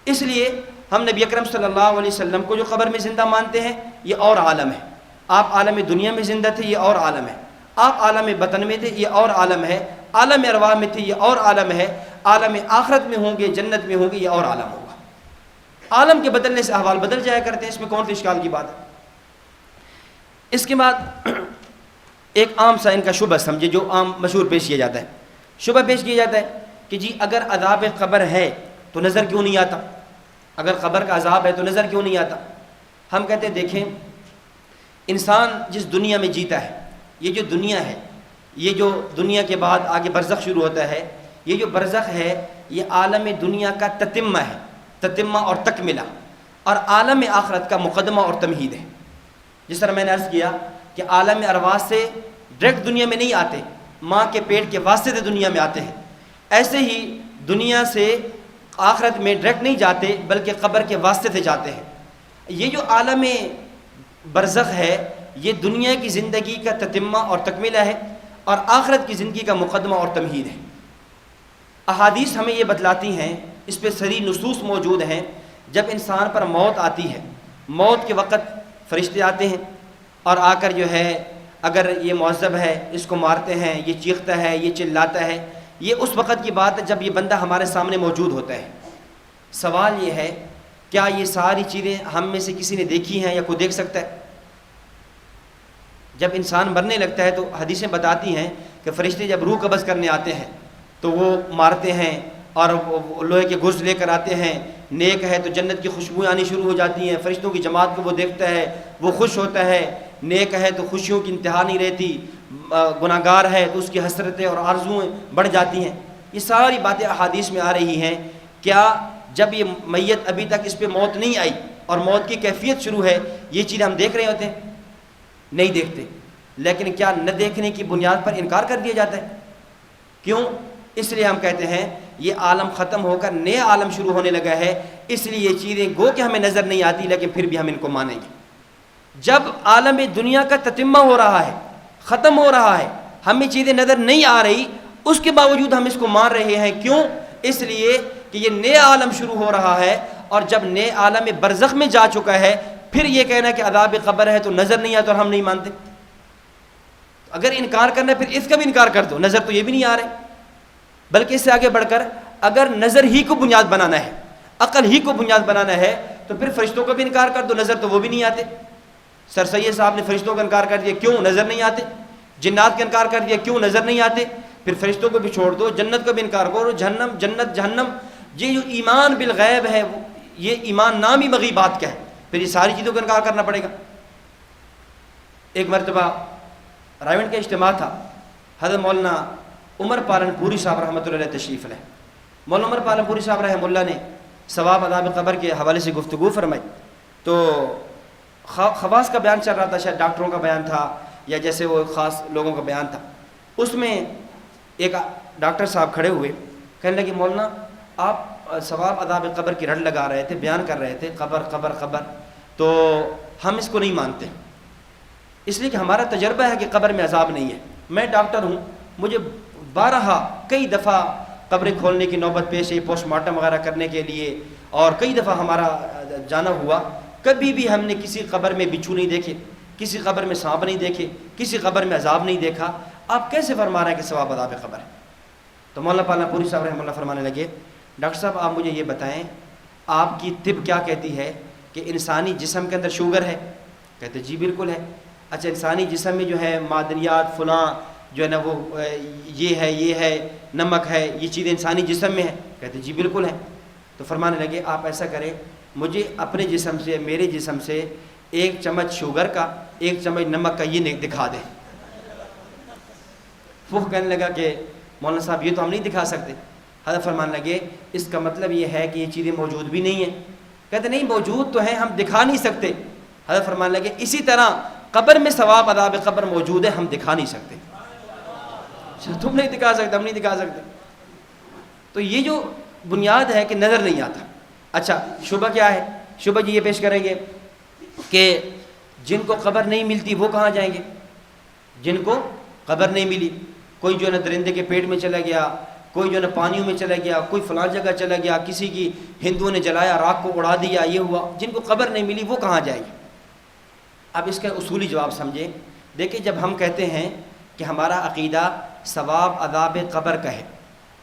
اس لیے ہم نبی اکرم صلی اللہ علیہ وسلم کو جو قبر میں زندہ مانتے ہیں، یہ اور عالم ہے۔ آپ عالم دنیا میں زندہ تھے، یہ اور عالم ہے۔ آپ عالم بطن میں تھے، یہ اور عالم ہے۔ عالم ارواح میں تھے، یہ اور عالم ہے۔ عالم آخرت میں ہوں گے، جنت میں ہوں گے، یہ اور عالم ہوگا۔ عالم کے بدلنے سے احوال بدل جایا کرتے ہیں، اس میں کون سی اشکال کی بات ہے؟ اس کے بعد ایک عام سا ان کا شبہ سمجھے، جو عام مشہور پیش کیا جاتا ہے، شبہ پیش کیا جاتا ہے کہ جی اگر عذاب قبر ہے تو نظر کیوں نہیں آتا؟ اگر قبر کا عذاب ہے تو نظر کیوں نہیں آتا؟ ہم کہتے ہیں دیکھیں، انسان جس دنیا میں جیتا ہے، یہ جو دنیا ہے، یہ جو دنیا کے بعد آگے برزخ شروع ہوتا ہے، یہ جو برزخ ہے یہ عالم دنیا کا تتمہ ہے، تتمہ اور تکملہ، اور عالم آخرت کا مقدمہ اور تمہید ہے۔ جس طرح میں نے عرض کیا کہ عالم ارواح سے ڈائریکٹ دنیا میں نہیں آتے، ماں کے پیٹ کے واسطے سے دنیا میں آتے ہیں، ایسے ہی دنیا سے آخرت میں ڈائریکٹ نہیں جاتے بلکہ قبر کے واسطے سے جاتے ہیں۔ یہ جو عالم برزخ ہے یہ دنیا کی زندگی کا تتمہ اور تکملہ ہے، اور آخرت کی زندگی کا مقدمہ اور تمہید ہے۔ احادیث ہمیں یہ بتلاتی ہیں، اس پہ صریح نصوص موجود ہیں، جب انسان پر موت آتی ہے، موت کے وقت فرشتے آتے ہیں اور آ کر جو ہے، اگر یہ معذب ہے اس کو مارتے ہیں، یہ چیختا ہے، یہ چلاتا ہے، یہ اس وقت کی بات ہے جب یہ بندہ ہمارے سامنے موجود ہوتا ہے۔ سوال یہ ہے کیا یہ ساری چیزیں ہم میں سے کسی نے دیکھی ہیں یا کوئی دیکھ سکتا ہے؟ جب انسان مرنے لگتا ہے تو حدیثیں بتاتی ہیں کہ فرشتے جب روح قبض کرنے آتے ہیں تو وہ مارتے ہیں اور لوہے کے گھوس لے کر آتے ہیں۔ نیک ہے تو جنت کی خوشبوئیں آنی شروع ہو جاتی ہیں، فرشتوں کی جماعت کو وہ دیکھتا ہے، وہ خوش ہوتا ہے۔ نیک ہے تو خوشیوں کی انتہا نہیں رہتی، گناہ گار ہے تو اس کی حسرتیں اور آرزویں بڑھ جاتی ہیں۔ یہ ساری باتیں احادیث میں آ رہی ہیں۔ کیا جب یہ میت ابھی تک اس پہ موت نہیں آئی اور موت کی کیفیت شروع ہے، یہ چیز ہم دیکھ رہے ہوتے ہیں؟ نہیں دیکھتے، لیکن کیا نہ دیکھنے کی بنیاد پر انکار کر دیا جاتا ہے؟ کیوں؟ اس لیے ہم کہتے ہیں یہ عالم ختم ہو کر نیا عالم شروع ہونے لگا ہے، اس لیے یہ چیزیں گو کہ ہمیں نظر نہیں آتی لیکن پھر بھی ہم ان کو مانیں گے۔ جب عالم دنیا کا تتمہ ہو رہا ہے، ختم ہو رہا ہے، ہمیں چیزیں نظر نہیں آ رہی، اس کے باوجود ہم اس کو مان رہے ہیں۔ کیوں؟ اس لیے کہ یہ نیا عالم شروع ہو رہا ہے، اور جب نئے عالم برزخ میں جا چکا ہے پھر یہ کہنا کہ عذاب قبر ہے تو نظر نہیں آتا اور ہم نہیں مانتے۔ اگر انکار کرنا ہے پھر اس کا بھی انکار کر دو، نظر تو یہ بھی نہیں آ رہے۔ بلکہ اس سے آگے بڑھ کر اگر نظر ہی کو بنیاد بنانا ہے، عقل ہی کو بنیاد بنانا ہے، تو پھر فرشتوں کا بھی انکار کر دو، نظر تو وہ بھی نہیں آتے۔ سر سید صاحب نے فرشتوں کا انکار کر دیا، کیوں؟ نظر نہیں آتے۔ جنات کا انکار کر دیا، کیوں؟ نظر نہیں آتے۔ پھر فرشتوں کو بھی چھوڑ دو، جنت کا بھی انکار کرو، جہنم جنت جہنم۔ یہ جو ایمان بالغیب ہے یہ ایمان نام ہی مغیبات کا ہے، پھر یہ ساری چیزوں کا انکار کرنا پڑے گا۔ ایک مرتبہ رائیونڈ کا اجتماع تھا، حضرت مولانا عمر پالن پوری صاحب رحمۃ اللہ علیہ تشریف لائے۔ مولانا عمر پالن پوری صاحب رحمۃ اللہ نے ثواب عذاب قبر کے حوالے سے گفتگو فرمائی، تو خواص کا بیان چل رہا تھا، شاید ڈاکٹروں کا بیان تھا یا جیسے وہ خاص لوگوں کا بیان تھا۔ اس میں ایک ڈاکٹر صاحب کھڑے ہوئے، کہنے لگے مولانا آپ ثواب عذاب قبر کی رٹ لگا رہے تھے، بیان کر رہے تھے قبر قبر قبر، تو ہم اس کو نہیں مانتے، اس لیے کہ ہمارا تجربہ ہے کہ قبر میں عذاب نہیں ہے۔ میں ڈاکٹر ہوں، مجھے بارہا کئی دفعہ قبریں کھولنے کی نوبت پیش آئی پوسٹ مارٹم وغیرہ کرنے کے لیے، اور کئی دفعہ ہمارا جانا ہوا، کبھی بھی ہم نے کسی قبر میں بچھو نہیں دیکھے، کسی قبر میں سانپ نہیں دیکھے، کسی قبر میں عذاب نہیں دیکھا۔ آپ کیسے فرما رہے ہیں کہ ثواب عذاب قبر ہے؟ تو مولانا پالا پوری صاحب رحمۃ اللہ فرمانے لگے، ڈاکٹر صاحب آپ مجھے یہ بتائیں، آپ کی طب کیا کہتی ہے کہ انسانی جسم کے اندر شوگر ہے؟ کہتے جی بالکل ہے۔ اچھا انسانی جسم میں جو ہے معدنیات فلاں جو ہے نا وہ یہ ہے نمک ہے، یہ چیزیں انسانی جسم میں ہیں؟ کہتے جی بالکل ہے۔ تو فرمانے لگے آپ ایسا کریں، مجھے اپنے جسم سے، میرے جسم سے 1 چمچ شوگر کا 1 چمچ نمک کا یہ دکھا دیں۔ وہ کہنے لگا کہ مولانا صاحب یہ تو ہم نہیں دکھا سکتے۔ حضرت فرمانے لگے اس کا مطلب یہ ہے کہ یہ چیزیں موجود بھی نہیں ہیں؟ کہتے نہیں موجود تو ہیں، ہم دکھا نہیں سکتے۔ حضرت فرمانے لگے اسی طرح قبر میں ثواب عذاب قبر موجود ہے، ہم دکھا نہیں سکتے۔ تم نہیں دکھا سکتے، ہم نہیں دکھا سکتے۔ تو یہ جو بنیاد ہے کہ نظر نہیں آتا۔ اچھا شبہ کیا ہے؟ شبہ جی یہ پیش کریں گے کہ جن کو قبر نہیں ملتی وہ کہاں جائیں گے؟ جن کو قبر نہیں ملی، کوئی جو ہے نا درندے کے پیٹ میں چلا گیا، کوئی جو ہے نا پانیوں میں چلا گیا، کوئی فلاں جگہ چلا گیا، کسی کی ہندوؤں نے جلایا، راکھ کو اڑا دیا، یہ ہوا، جن کو قبر نہیں ملی وہ کہاں جائیں گے؟ اب اس کا اصولی جواب سمجھیں۔ دیکھیں جب ہم کہتے ہیں کہ ہمارا عقیدہ ثواب عذاب قبر کا ہے،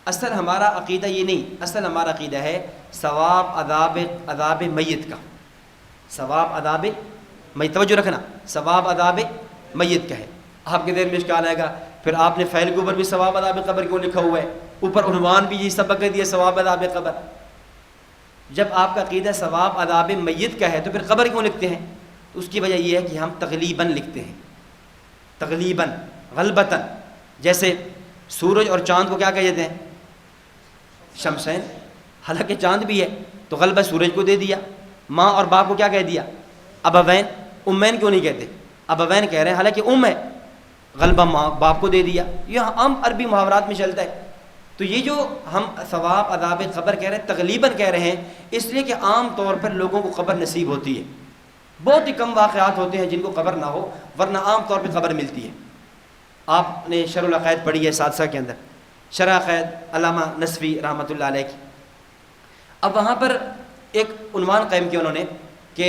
اصل ہمارا عقیدہ یہ نہیں، اصل ہمارا عقیدہ ہے ثواب عذاب میت کا۔ ثواب عذاب میت، توجہ رکھنا، ثواب عذاب میت کا ہے۔ آپ کے ذہن میں اشکال آئے گا پھر آپ نے فیل کے اوپر بھی ثواب عذاب قبر کیوں لکھا ہوا ہے؟ اوپر عنوان بھی یہ سبق دیا ثواب عذاب قبر۔ جب آپ کا عقیدہ ثواب عذاب میت کا ہے تو پھر قبر کیوں لکھتے ہیں؟ تو اس کی وجہ یہ ہے کہ ہم تغلیباً لکھتے ہیں، تغلیباً غلبتاً۔ جیسے سورج اور چاند کو کیا کہتے ہیں؟ شمسین، حالانکہ چاند بھی ہے تو غلبہ سورج کو دے دیا۔ ماں اور باپ کو کیا کہہ دیا؟ ابوین، امین کیوں نہیں کہتے؟ ابوین کہہ رہے ہیں حالانکہ ہے، غلبہ ماں باپ کو دے دیا۔ یہ عام عربی محاورات میں چلتا ہے۔ تو یہ جو ہم ثواب عذاب قبر کہہ رہے ہیں تغلیباً کہہ رہے ہیں، اس لیے کہ عام طور پر لوگوں کو قبر نصیب ہوتی ہے، بہت ہی کم واقعات ہوتے ہیں جن کو قبر نہ ہو، ورنہ عام طور پہ قبر ملتی ہے۔ آپ نے شرح العقائد پڑھی ہے سادسہ کے اندر، شرح عقائد علامہ نصفی رحمۃ اللہ علیہ کی۔ اب وہاں پر ایک عنوان قائم کیا انہوں نے کہ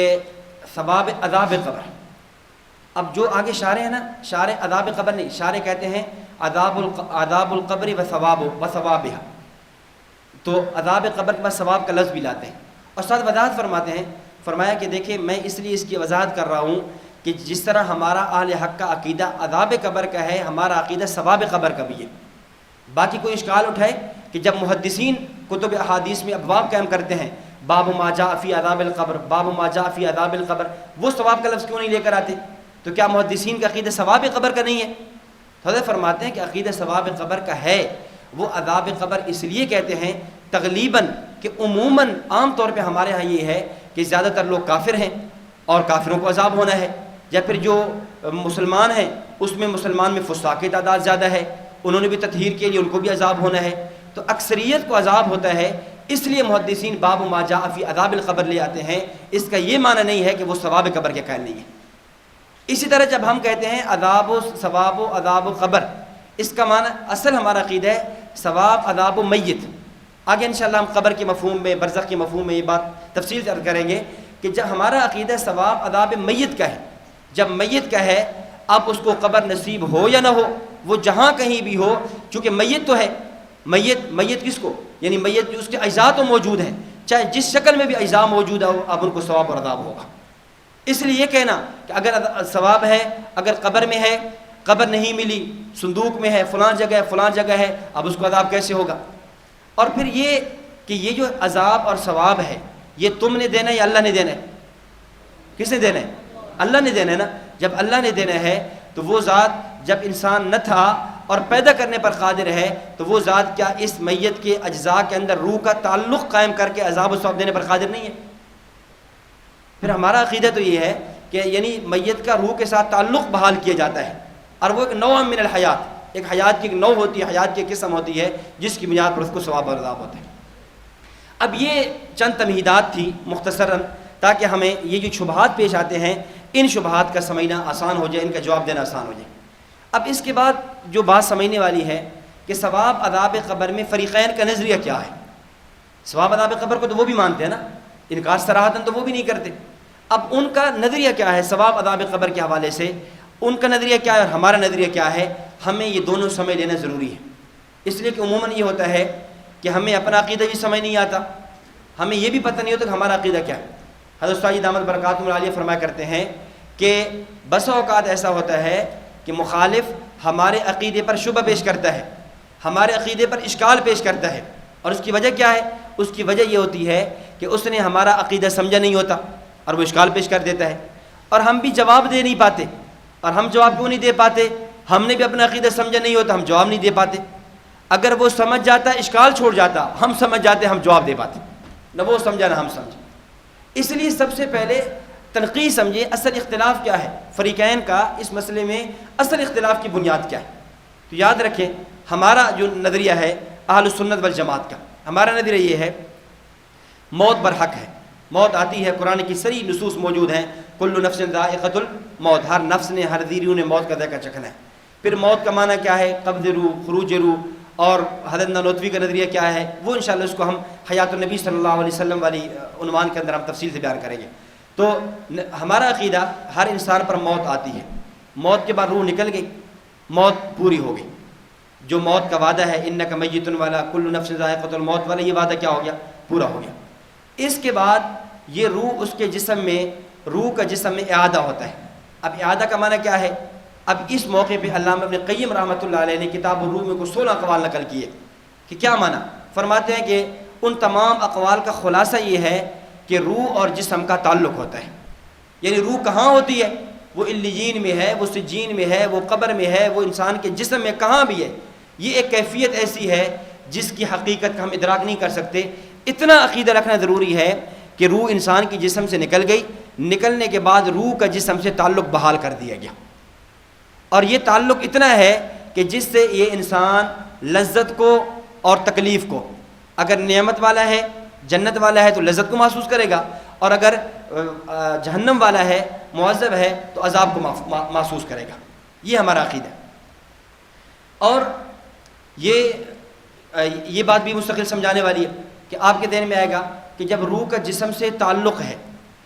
ثواب عذاب قبر۔ اب جو آگے شارح ہے نا، شارح عذاب قبر نہیں، شارح کہتے ہیں عذاب القبر و ثوابها، تو عذاب قبر کے بعد ثواب کا لفظ بھی لاتے ہیں، اور ساتھ وضاحت فرماتے ہیں۔ فرمایا کہ دیکھیں میں اس لیے اس کی وضاحت کر رہا ہوں کہ جس طرح ہمارا اہل حق کا عقیدہ عذاب قبر کا ہے، ہمارا عقیدہ ثواب قبر کا بھی ہے۔ باقی کوئی اشکال اٹھائے کہ جب محدثین کتب احادیث میں ابواب قائم کرتے ہیں، باب ما جاء فی عذاب القبر، باب ما جاء فی عذاب القبر، وہ ثواب کا لفظ کیوں نہیں لے کر آتے؟ تو کیا محدثین کا عقیدہ ثواب قبر کا نہیں ہے؟ حضرت فرماتے ہیں کہ عقیدہ ثواب قبر کا ہے۔ وہ عذاب قبر اس لیے کہتے ہیں تغلیباً کہ عموماً عام طور پہ ہمارے ہاں یہ ہے کہ زیادہ تر لوگ کافر ہیں اور کافروں کو عذاب ہونا ہے، یا پھر جو مسلمان ہیں اس میں مسلمان میں فساق کی تعداد زیادہ ہے، انہوں نے بھی تطہیر کے لیے ان کو بھی عذاب ہونا ہے، تو اکثریت کو عذاب ہوتا ہے، اس لیے محدثین باب ما جاء فی عذاب القبر لے آتے ہیں۔ اس کا یہ معنی نہیں ہے کہ وہ ثواب قبر کے قائل نہیں ہے۔ اسی طرح جب ہم کہتے ہیں عذاب و ثواب و عذاب و قبر، اس کا معنی اصل ہمارا عقیدہ ہے ثواب عذاب و میت۔ آگے انشاءاللہ ہم قبر کے مفہوم میں، برزخ کے مفہوم میں یہ بات تفصیل سے عرض کریں گے کہ جب ہمارا عقیدہ ثواب عذاب میت کا ہے، جب میت کا ہے، اب اس کو قبر نصیب ہو یا نہ ہو، وہ جہاں کہیں بھی ہو، چونکہ میت تو ہے، میت کس کو؟ یعنی میت جو اس کے اجزاء تو موجود ہیں، چاہے جس شکل میں بھی اجزاء موجود ہو، اب ان کو ثواب اور عذاب ہوگا۔ اس لیے یہ کہنا کہ اگر ثواب ہے، اگر قبر میں ہے، قبر نہیں ملی، صندوق میں ہے، فلاں جگہ ہے، اب اس کو عذاب کیسے ہوگا؟ اور پھر یہ کہ یہ جو عذاب اور ثواب ہے یہ تم نے دینا ہے یا اللہ نے دینا ہے؟ کس نے دینا ہے؟ اللہ نے دینا ہے نا۔ جب اللہ نے دینا ہے تو وہ ذات جب انسان نہ تھا اور پیدا کرنے پر قادر ہے تو وہ ذات کیا اس میت کے اجزاء کے اندر روح کا تعلق قائم کر کے عذاب و ثواب دینے پر قادر نہیں ہے؟ پھر ہمارا عقیدہ تو یہ ہے کہ یعنی میت کا روح کے ساتھ تعلق بحال کیا جاتا ہے، اور وہ ایک نوع من الحیات، ایک حیات کی ایک نوع ہوتی ہے، حیات کی ایک قسم ہوتی ہے جس کی بنیاد پر اس کو ثواب اور عذاب ہوتے ہیں۔ اب یہ چند تمہیدات تھی مختصراً، تاکہ ہمیں یہ جو شبہات پیش آتے ہیں ان شبہات کا سمجھنا آسان ہو جائے، ان کا جواب دینا آسان ہو جائے۔ اب اس کے بعد جو بات سمجھنے والی ہے کہ ثواب عذاب قبر میں فریقین کا نظریہ کیا ہے۔ ثواب عذاب قبر کو تو وہ بھی مانتے ہیں نا، انکار صراحتاً تو وہ بھی نہیں کرتے۔ اب ان کا نظریہ کیا ہے ثواب عذاب قبر کے حوالے سے، ان کا نظریہ کیا ہے اور ہمارا نظریہ کیا ہے، ہمیں یہ دونوں سمجھ لینا ضروری ہے۔ اس لیے کہ عموماً یہ ہوتا ہے کہ ہمیں اپنا عقیدہ بھی سمجھ نہیں آتا، ہمیں یہ بھی پتہ نہیں ہوتا کہ ہمارا عقیدہ کیا ہے۔ حضرت سید دامت برکاتہم العالیہ فرمایا کرتے ہیں کہ بسا اوقات ایسا ہوتا ہے کہ مخالف ہمارے عقیدے پر شبہ پیش کرتا ہے، ہمارے عقیدے پر اشکال پیش کرتا ہے، اور اس کی وجہ کیا ہے؟ اس کی وجہ یہ ہوتی ہے کہ اس نے ہمارا عقیدہ سمجھا نہیں ہوتا اور وہ اشکال پیش کر دیتا ہے، اور ہم بھی جواب دے نہیں پاتے۔ اور ہم جواب کیوں نہیں دے پاتے؟ ہم نے بھی اپنا عقیدہ سمجھا نہیں ہوتا، ہم جواب نہیں دے پاتے۔ اگر وہ سمجھ جاتا اشکال چھوڑ جاتا، ہم سمجھ جاتے ہم جواب دے پاتے، نہ وہ سمجھا نہ ہم سمجھے۔ اس لیے سب سے پہلے تنقید سمجھے اصل اختلاف کیا ہے فریقین کا، اس مسئلے میں اصل اختلاف کی بنیاد کیا ہے۔ تو یاد رکھیں ہمارا جو نظریہ ہے اہل سنت والجماعت کا، ہمارا نظریہ یہ ہے موت برحق ہے، موت آتی ہے، قرآن کی سری نصوص موجود ہیں، کل نفس ذائقۃ الموت، ہر نفس نے ہر ذی روح نے موت کا ذائقہ چکھنا ہے۔ پھر موت کا معنی کیا ہے، قبض روح، خروج روح، اور حضرت نانوتوی کا نظریہ کیا ہے، وہ انشاءاللہ اس کو ہم حیات النبی صلی اللہ علیہ وسلم والی عنوان کے اندر ہم تفصیل سے بیان کریں گے۔ تو ہمارا عقیدہ ہر انسان پر موت آتی ہے، موت کے بعد روح نکل گئی، موت پوری ہو گئی۔ جو موت کا وعدہ ہے انک میت والا، کل نفس ذائقۃ الموت والا، یہ وعدہ کیا ہو گیا؟ پورا ہو گیا۔ اس کے بعد یہ روح اس کے جسم میں، روح کا جسم میں اعادہ ہوتا ہے۔ اب اعادہ کا معنی کیا ہے؟ اب اس موقع پہ علامہ ابن قیم رحمۃ اللہ علیہ نے کتاب الروح میں کو 16 اقوال نقل کیے کہ کیا معنی۔ فرماتے ہیں کہ ان تمام اقوال کا خلاصہ یہ ہے کہ روح اور جسم کا تعلق ہوتا ہے، یعنی روح کہاں ہوتی ہے؟ وہ علیین میں ہے، وہ سجین میں ہے، وہ قبر میں ہے، وہ انسان کے جسم میں کہاں بھی ہے۔ یہ ایک کیفیت ایسی ہے جس کی حقیقت کا ہم ادراک نہیں کر سکتے۔ اتنا عقیدہ رکھنا ضروری ہے کہ روح انسان کی جسم سے نکل گئی، نکلنے کے بعد روح کا جسم سے تعلق بحال کر دیا گیا، اور یہ تعلق اتنا ہے کہ جس سے یہ انسان لذت کو اور تکلیف کو، اگر نعمت والا ہے، جنت والا ہے تو لذت کو محسوس کرے گا، اور اگر جہنم والا ہے، معذب ہے تو عذاب کو محسوس کرے گا۔ یہ ہمارا عقیدہ ہے۔ اور یہ بات بھی مستقل سمجھانے والی ہے کہ آپ کے ذہن میں آئے گا کہ جب روح کا جسم سے تعلق ہے،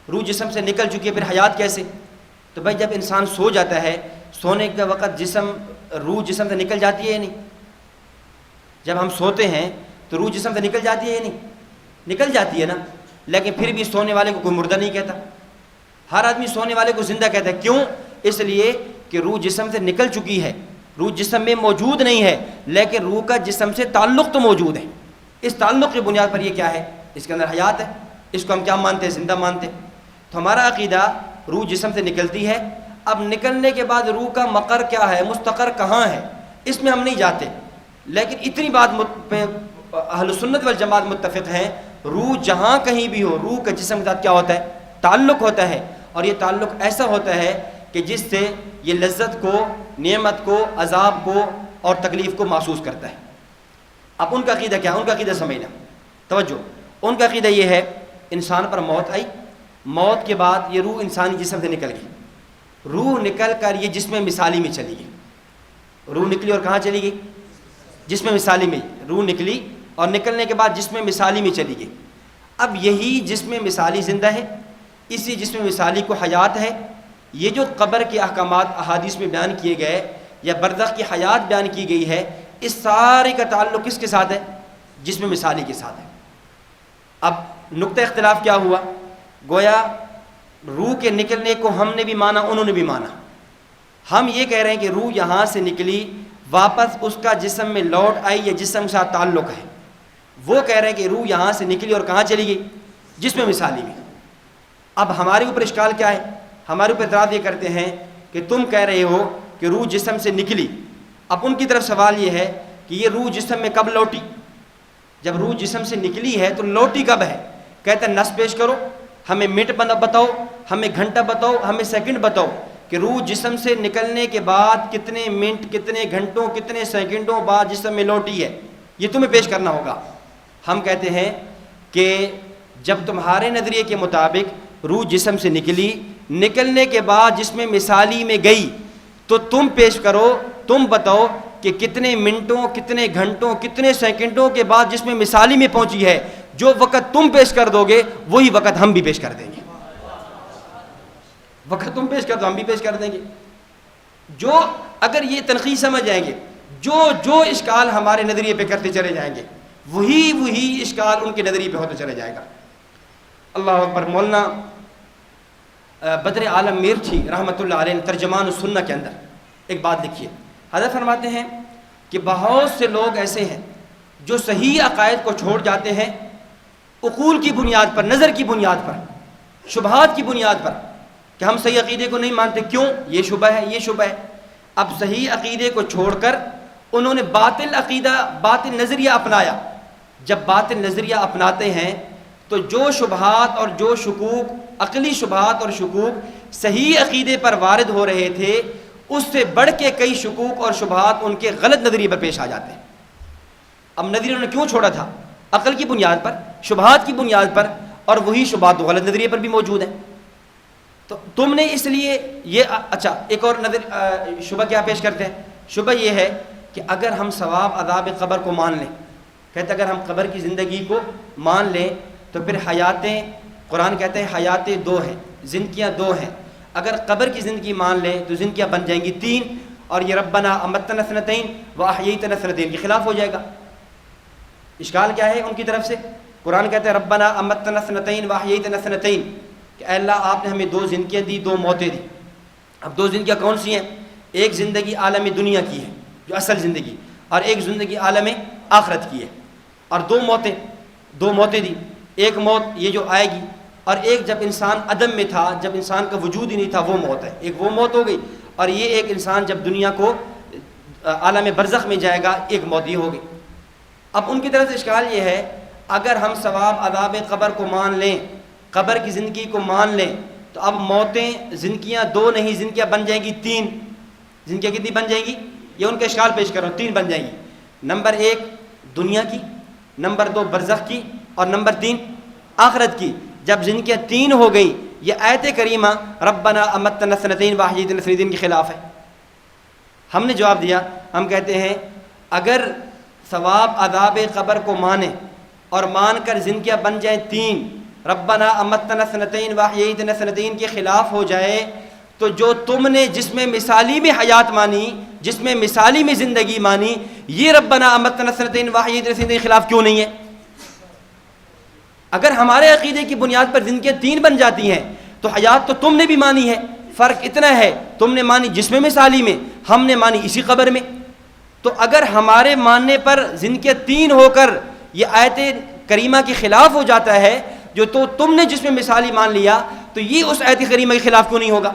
روح جسم سے نکل چکی ہے، پھر حیات کیسے؟ تو بھائی جب انسان سو جاتا ہے، سونے کے وقت روح جسم سے نکل جاتی ہے یا نہیں؟ جب ہم سوتے ہیں تو روح جسم سے نکل جاتی ہے یا نہیں؟ نکل جاتی ہے نا، لیکن پھر بھی سونے والے کو کوئی مردہ نہیں کہتا، ہر آدمی سونے والے کو زندہ کہتا ہے۔ کیوں؟ اس لیے کہ روح جسم سے نکل چکی ہے، روح جسم میں موجود نہیں ہے، لیکن روح کا جسم سے تعلق تو موجود ہے۔ اس تعلق کی بنیاد پر یہ کیا ہے؟ اس کے اندر حیات ہے، اس کو ہم کیا مانتے ہیں؟ زندہ مانتے ہیں۔ تو ہمارا عقیدہ روح جسم سے نکلتی ہے، اب نکلنے کے بعد روح کا مقر کیا ہے، مستقر کہاں ہے، اس میں ہم نہیں جاتے، لیکن اتنی بات پہ اہل سنت والجماعت متفق ہیں، روح جہاں کہیں بھی ہو، روح کا جسم کے ساتھ کیا ہوتا ہے؟ تعلق ہوتا ہے، اور یہ تعلق ایسا ہوتا ہے کہ جس سے یہ لذت کو، نعمت کو، عذاب کو اور تکلیف کو محسوس کرتا ہے۔ اب ان کا عقیدہ کیا ہے؟ ان کا عقیدہ سمجھنا، توجہ، ان کا عقیدہ یہ ہے انسان پر موت آئی، موت کے بعد یہ روح انسانی جسم سے نکل گئی، روح نکل کر یہ جسم مثالی میں چلی گئی، روح نکلی اور کہاں چلی گئی؟ جسم مثالی میں روح نکلی اور نکلنے کے بعد جسم مثالی میں چلی گئی۔ اب یہی جسم مثالی زندہ ہے، اسی جسم مثالی کو حیات ہے۔ یہ جو قبر کے احکامات احادیث میں بیان کیے گئے یا برزخ کی حیات بیان کی گئی ہے، اس سارے کا تعلق کس کے ساتھ ہے؟ جسم مثالی کے ساتھ ہے۔ اب نقطہ اختلاف کیا ہوا؟ گویا روح کے نکلنے کو ہم نے بھی مانا، انہوں نے بھی مانا۔ ہم یہ کہہ رہے ہیں کہ روح یہاں سے نکلی، واپس اس کا جسم میں لوٹ آئی، یا جسم کے ساتھ تعلق ہے۔ وہ کہہ رہے ہیں کہ روح یہاں سے نکلی اور کہاں چلی گئی؟ جسم مثالی میں۔ اب ہمارے اوپر اشکال کیا ہے؟ ہمارے اوپر اعتراض یہ کرتے ہیں کہ تم کہہ رہے ہو کہ روح جسم سے نکلی۔ اب ان کی طرف سوال یہ ہے کہ یہ روح جسم میں کب لوٹی؟ جب روح جسم سے نکلی ہے تو لوٹی کب ہے؟ کہتے ہیں نص پیش کرو، ہمیں منٹ بتاؤ، ہمیں گھنٹہ بتاؤ، ہمیں سیکنڈ بتاؤ کہ روح جسم سے نکلنے کے بعد کتنے منٹ، کتنے گھنٹوں، کتنے سیکنڈوں بعد جسم میں لوٹی ہے، یہ تمہیں پیش کرنا ہوگا۔ ہم کہتے ہیں کہ جب تمہارے نظریے کے مطابق روح جسم سے نکلنے کے بعد جس میں مثالی میں گئی تو تم پیش کرو، تم بتاؤ کہ کتنے منٹوں، کتنے گھنٹوں، کتنے سیکنڈوں کے بعد جس میں مثالی میں پہنچی ہے، جو وقت تم پیش کر دو گے وہی وقت ہم بھی پیش کر دیں گے. وقت تم پیش کر دو ہم بھی پیش کر دیں گے. جو اگر یہ تنقید سمجھ جائیں گے، جو اشکال ہمارے نظریے پہ کرتے چلے جائیں گے وہی اشکال ان کے نظریے پہ ہوتا چلے جائے گا. اللہ اکبر. مولانا بدر عالم میرٹھی رحمۃ اللہ علیہ نے ترجمان السنہ کے اندر ایک بات لکھی ہے. حضرت فرماتے ہیں کہ بہت سے لوگ ایسے ہیں جو صحیح عقائد کو چھوڑ جاتے ہیں عقول کی بنیاد پر، نظر کی بنیاد پر، شبہات کی بنیاد پر، کہ ہم صحیح عقیدے کو نہیں مانتے. کیوں؟ یہ شبہ ہے، یہ شبہ ہے. اب صحیح عقیدے کو چھوڑ کر انہوں نے باطل عقیدہ، باطل نظریہ اپنایا. جب باطل نظریہ اپناتے ہیں تو جو شبہات اور جو شکوک، عقلی شبہات اور شکوک صحیح عقیدے پر وارد ہو رہے تھے، اس سے بڑھ کے کئی شکوک اور شبہات ان کے غلط نظریے پر پیش آ جاتے ہیں. اب نظریہ انہوں نے کیوں چھوڑا تھا؟ عقل کی بنیاد پر، شبہات کی بنیاد پر، اور وہی شبہات غلط نظریے پر بھی موجود ہیں. تو تم نے اس لیے یہ اچھا ایک اور شبہ کیا پیش کرتے ہیں؟ شبہ یہ ہے کہ اگر ہم ثواب عذاب قبر کو مان لیں، کہتے اگر ہم قبر کی زندگی کو مان لیں تو پھر حیاتیں، قرآن کہتے ہیں حیاتیں دو ہیں، زندگیاں دو ہیں. اگر قبر کی زندگی مان لیں تو زندگیاں بن جائیں گی تین، اور یہ ربنا امتنا اثنتین واحییتنا اثنتین کے خلاف ہو جائے گا. اشکال کیا ہے ان کی طرف سے؟ قرآن کہتے ہیں ربنا امتنا اثنتین واحییتنا اثنتین، کہ اے اللہ آپ نے ہمیں دو زندگیاں دی، دو موتیں دی. اب دو زندگیاں کون سی ہیں؟ ایک زندگی عالم دنیا کی ہے جو اصل زندگی، اور ایک زندگی عالم آخرت کی ہے. اور دو موتیں دی. ایک موت یہ جو آئے گی، اور ایک جب انسان عدم میں تھا، جب انسان کا وجود ہی نہیں تھا، وہ موت ہے. ایک وہ موت ہو گئی، اور یہ ایک انسان جب دنیا کو عالم برزخ میں جائے گا، ایک موت یہ ہو گئی. اب ان کی طرف سے اشکال یہ ہے اگر ہم ثواب عذاب قبر کو مان لیں، قبر کی زندگی کو مان لیں، تو اب موتیں، زندگیاں دو نہیں، زندگیاں بن جائیں گی تین. زندگیاں کتنی بن جائیں گی؟ یہ ان کا اشکال پیش کرو. تین بن جائیں گی. نمبر ایک دنیا کی، نمبر دو برزخ کی، اور نمبر تین آخرت کی. جب زندگیاں تین ہو گئی، یہ آیت کریمہ ربنا امتنا اثنتین واحییتنا اثنتین کے خلاف ہے. ہم نے جواب دیا، ہم کہتے ہیں اگر ثواب عذاب قبر کو مانیں اور مان کر زندگیاں بن جائیں تین، ربنا امتنا اثنتین واحییتنا اثنتین کے خلاف ہو جائے، تو جو تم نے جس میں مثالی میں حیات مانی، جس میں مثالی میں زندگی مانی، یہ ربنا امتنا اثنتین واحییتنا اثنتین کے خلاف کیوں نہیں ہے؟ اگر ہمارے عقیدے کی بنیاد پر زندگیاں تین بن جاتی ہیں تو حیات تو تم نے بھی مانی ہے. فرق اتنا ہے، تم نے مانی جس میں مثالی میں، ہم نے مانی اسی قبر میں. تو اگر ہمارے ماننے پر زندگیاں تین ہو کر یہ آیت کریمہ کے خلاف ہو جاتا ہے، جو تو تم نے جس میں مثالی مان لیا، تو یہ اس آیت کریمہ کے خلاف کیوں نہیں ہوگا؟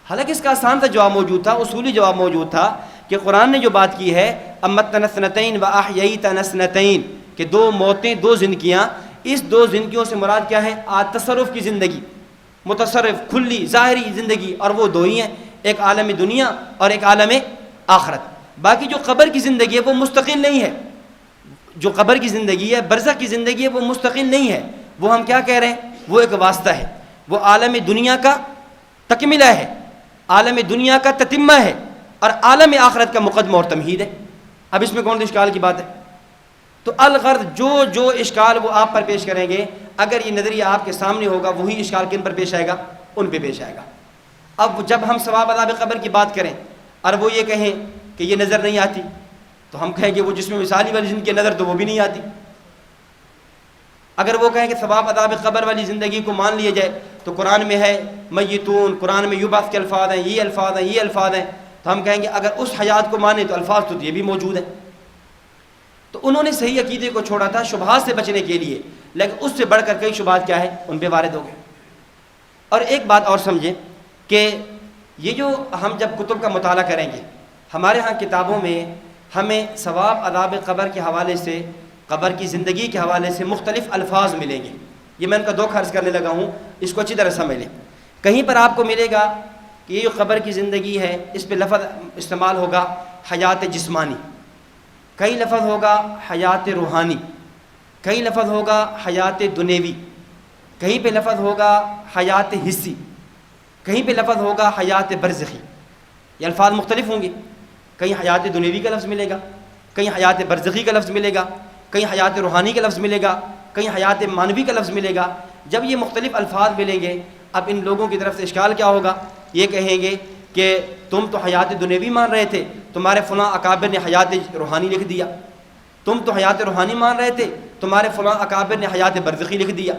حالانکہ اس کا آسان سا جواب موجود تھا، اصولی جواب موجود تھا کہ قرآن نے جو بات کی ہے امتنا اثنتین واحییتنا اثنتین، کہ دو موتیں، دو زندگیاں، اس دو زندگیوں سے مراد کیا ہے؟ تصرف کی زندگی، متصرف کھلی ظاہری زندگی، اور وہ دو ہی ہیں، ایک عالم دنیا اور ایک عالم آخرت. باقی جو قبر کی زندگی ہے وہ مستقل نہیں ہے. جو قبر کی زندگی ہے، برزخ کی زندگی ہے، وہ مستقل نہیں ہے. وہ ہم کیا کہہ رہے ہیں؟ وہ ایک واسطہ ہے. وہ عالم دنیا کا تکملہ ہے، عالم دنیا کا تتمہ ہے، اور عالم آخرت کا مقدمہ اور تمہید ہے. اب اس میں کون سی اشکال کی بات ہے؟ تو الغرض جو اشکال وہ آپ پر پیش کریں گے، اگر یہ نظریہ آپ کے سامنے ہوگا، وہی اشکال کن پر پیش آئے گا؟ ان پہ پیش آئے گا. اب جب ہم ثواب عذاب قبر کی بات کریں اور وہ یہ کہیں کہ یہ نظر نہیں آتی، تو ہم کہیں گے وہ جس میں مثالی والی زندگی نظر تو وہ بھی نہیں آتی. اگر وہ کہیں کہ ثواب عذاب قبر والی زندگی کو مان لیا جائے تو قرآن میں ہے میتون، قرآن میں یبعث کے الفاظ ہیں، یہ الفاظ ہیں، یہ الفاظ ہیں، تو ہم کہیں گے اگر اس حیات کو مانیں تو الفاظ تو یہ بھی موجود ہیں. تو انہوں نے صحیح عقیدے کو چھوڑا تھا شبہات سے بچنے کے لیے، لیکن اس سے بڑھ کر کئی شبہات کیا ہے؟ ان پہ وارد ہو گئے. اور ایک بات اور سمجھیں کہ یہ جو ہم جب کتب کا مطالعہ کریں گے، ہمارے ہاں کتابوں میں ہمیں ثواب عذاب قبر کے حوالے سے، قبر کی زندگی کے حوالے سے مختلف الفاظ ملیں گے. یہ میں ان کا دو خرچ کرنے لگا ہوں، اس کو اچھی طرح سمجھ لیں. کہیں پر آپ کو ملے گا کہ یہ جو قبر کی زندگی ہے، اس پہ لفظ استعمال ہوگا حیات جسمانی، کئی لفظ ہوگا حیات روحانی، کہیں لفظ ہوگا حیات دنیوی، کہیں پہ لفظ ہوگا حیات حسی، کہیں پہ لفظ ہوگا حیات برزخی. یہ الفاظ مختلف ہوں گے. کہیں حیات دنیوی کا لفظ ملے گا، کہیں حیات برزخی کا لفظ ملے گا، کہیں حیات روحانی کا لفظ ملے گا، کہیں حیات معنوی کا لفظ ملے گا. جب یہ مختلف الفاظ ملیں گے، اب ان لوگوں کی طرف سے اشکال کیا ہوگا؟ یہ کہیں گے کہ تم تو حیات دنیوی مان رہے تھے، تمہارے فلاں اکابر نے حیات روحانی لکھ دیا. تم تو حیات روحانی مان رہے تھے، تمہارے فلاں اکابر نے حیات برزخی لکھ دیا.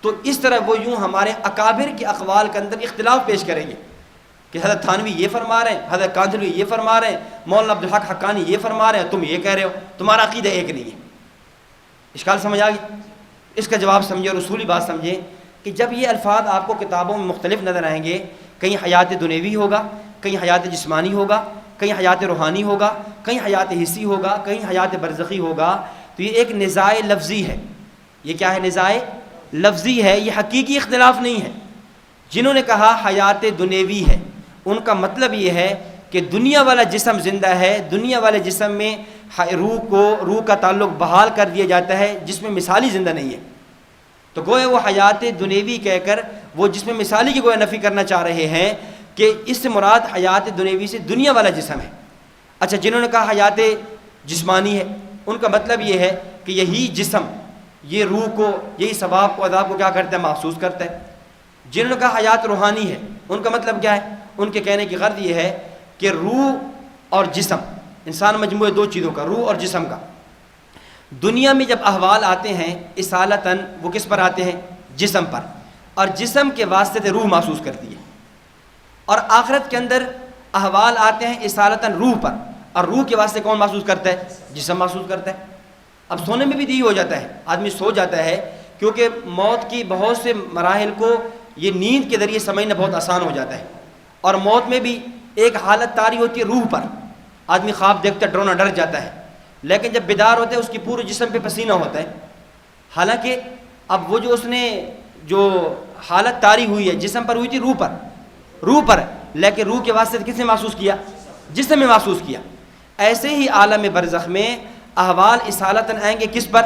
تو اس طرح وہ یوں ہمارے اکابر کے اقوال کے اندر اختلاف پیش کریں گے کہ حضرت تھانوی یہ فرما رہے ہیں، حضرت کاندھلوی یہ فرما رہے ہیں، مولانا عبدالحق حقانی یہ فرما رہے ہیں، تم یہ کہہ رہے ہو، تمہارا عقیدہ ایک نہیں ہے. اشکال سمجھ آ گئی؟ اس کا جواب سمجھے اور اصولی بات سمجھیں کہ جب یہ الفاظ آپ کو کتابوں میں مختلف نظر آئیں گے، کہیں حیات دنیوی ہوگا، کہیں حیات جسمانی ہوگا، کہیں حیات روحانی ہوگا، کہیں حیات حسی ہوگا، کہیں حیات برزخی ہوگا، تو یہ ایک نزاع لفظی ہے. یہ کیا ہے؟ نزاع لفظی ہے، یہ حقیقی اختلاف نہیں ہے. جنہوں نے کہا حیات دنیوی ہے، ان کا مطلب یہ ہے کہ دنیا والا جسم زندہ ہے، دنیا والے جسم میں روح کا تعلق بحال کر دیا جاتا ہے جس میں مثالی زندہ نہیں ہے. تو گویا وہ حیات دنیوی کہہ کر وہ جس میں مثالی کی گویا نفی کرنا چاہ رہے ہیں کہ اس سے مراد حیات دنیوی سے دنیا والا جسم ہے. اچھا، جنہوں نے کہا حیات جسمانی ہے، ان کا مطلب یہ ہے کہ یہی جسم یہ روح کو، یہی ثواب کو، عذاب کو کیا کرتا ہے؟ محسوس کرتا ہے. جنہوں نے کہا حیات روحانی ہے، ان کا مطلب کیا ہے؟ ان کے کہنے کی غرض یہ ہے کہ روح اور جسم، انسان مجموعے دو چیزوں کا، روح اور جسم کا. دنیا میں جب احوال آتے ہیں اصالتاً، وہ کس پر آتے ہیں؟ جسم پر، اور جسم کے واسطے سے روح محسوس کرتی ہے. اور آخرت کے اندر احوال آتے ہیں اصالتاً روح پر، اور روح کے واسطے کون محسوس کرتا ہے؟ جسم محسوس کرتا ہے. اب سونے میں بھی یہی ہو جاتا ہے، آدمی سو جاتا ہے کیونکہ موت کی بہت سے مراحل کو یہ نیند کے ذریعے سمجھنا بہت آسان ہو جاتا ہے. اور موت میں بھی ایک حالت طاری ہوتی ہے روح پر، آدمی خواب دیکھتا ہے ڈرونا ڈر جاتا ہے، لیکن جب بیدار ہوتا ہے اس کی پورے جسم پہ پسینہ ہوتا ہے. حالانکہ اب وہ جو اس نے جو حالت طاری ہوئی ہے جسم پر ہوئی تھی روح پر، لیکن روح کے واسطے کس نے محسوس کیا؟ جسم میں محسوس کیا. ایسے ہی عالم برزخ میں احوال اصالتاً آئیں گے کس پر؟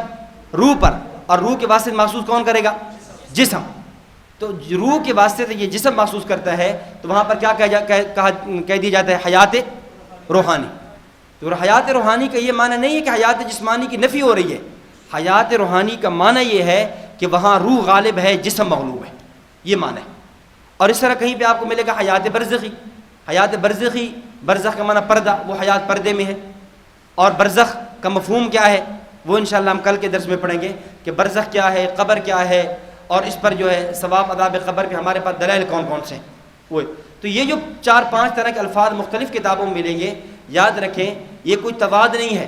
روح پر، اور روح کے واسطے محسوس کون کرے گا؟ جسم. تو روح کے واسطے سے یہ جسم محسوس کرتا ہے، تو وہاں پر کیا کہہ دیا جاتا ہے؟ حیات روحانی. تو حیات روحانی کا یہ معنی نہیں ہے کہ حیات جسمانی کی نفی ہو رہی ہے. حیات روحانی کا معنی یہ ہے کہ وہاں روح غالب ہے، جسم مغلوب ہے، یہ معنی ہے. اور اس طرح کہیں پہ آپ کو ملے گا حیات برزخی. حیات برزخی، برزخ کا معنی پردہ، وہ حیات پردے میں ہے. اور برزخ کا مفہوم کیا ہے وہ انشاءاللہ ہم کل کے درس میں پڑھیں گے کہ برزخ کیا ہے، قبر کیا ہے، اور اس پر جو ہے ثواب عذاب قبر پہ ہمارے پاس دلائل کون کون سے ہیں وہ. تو یہ جو 4-5 طرح کے الفاظ مختلف کتابوں میں ملیں گے، یاد رکھیں یہ کوئی تضاد نہیں ہے،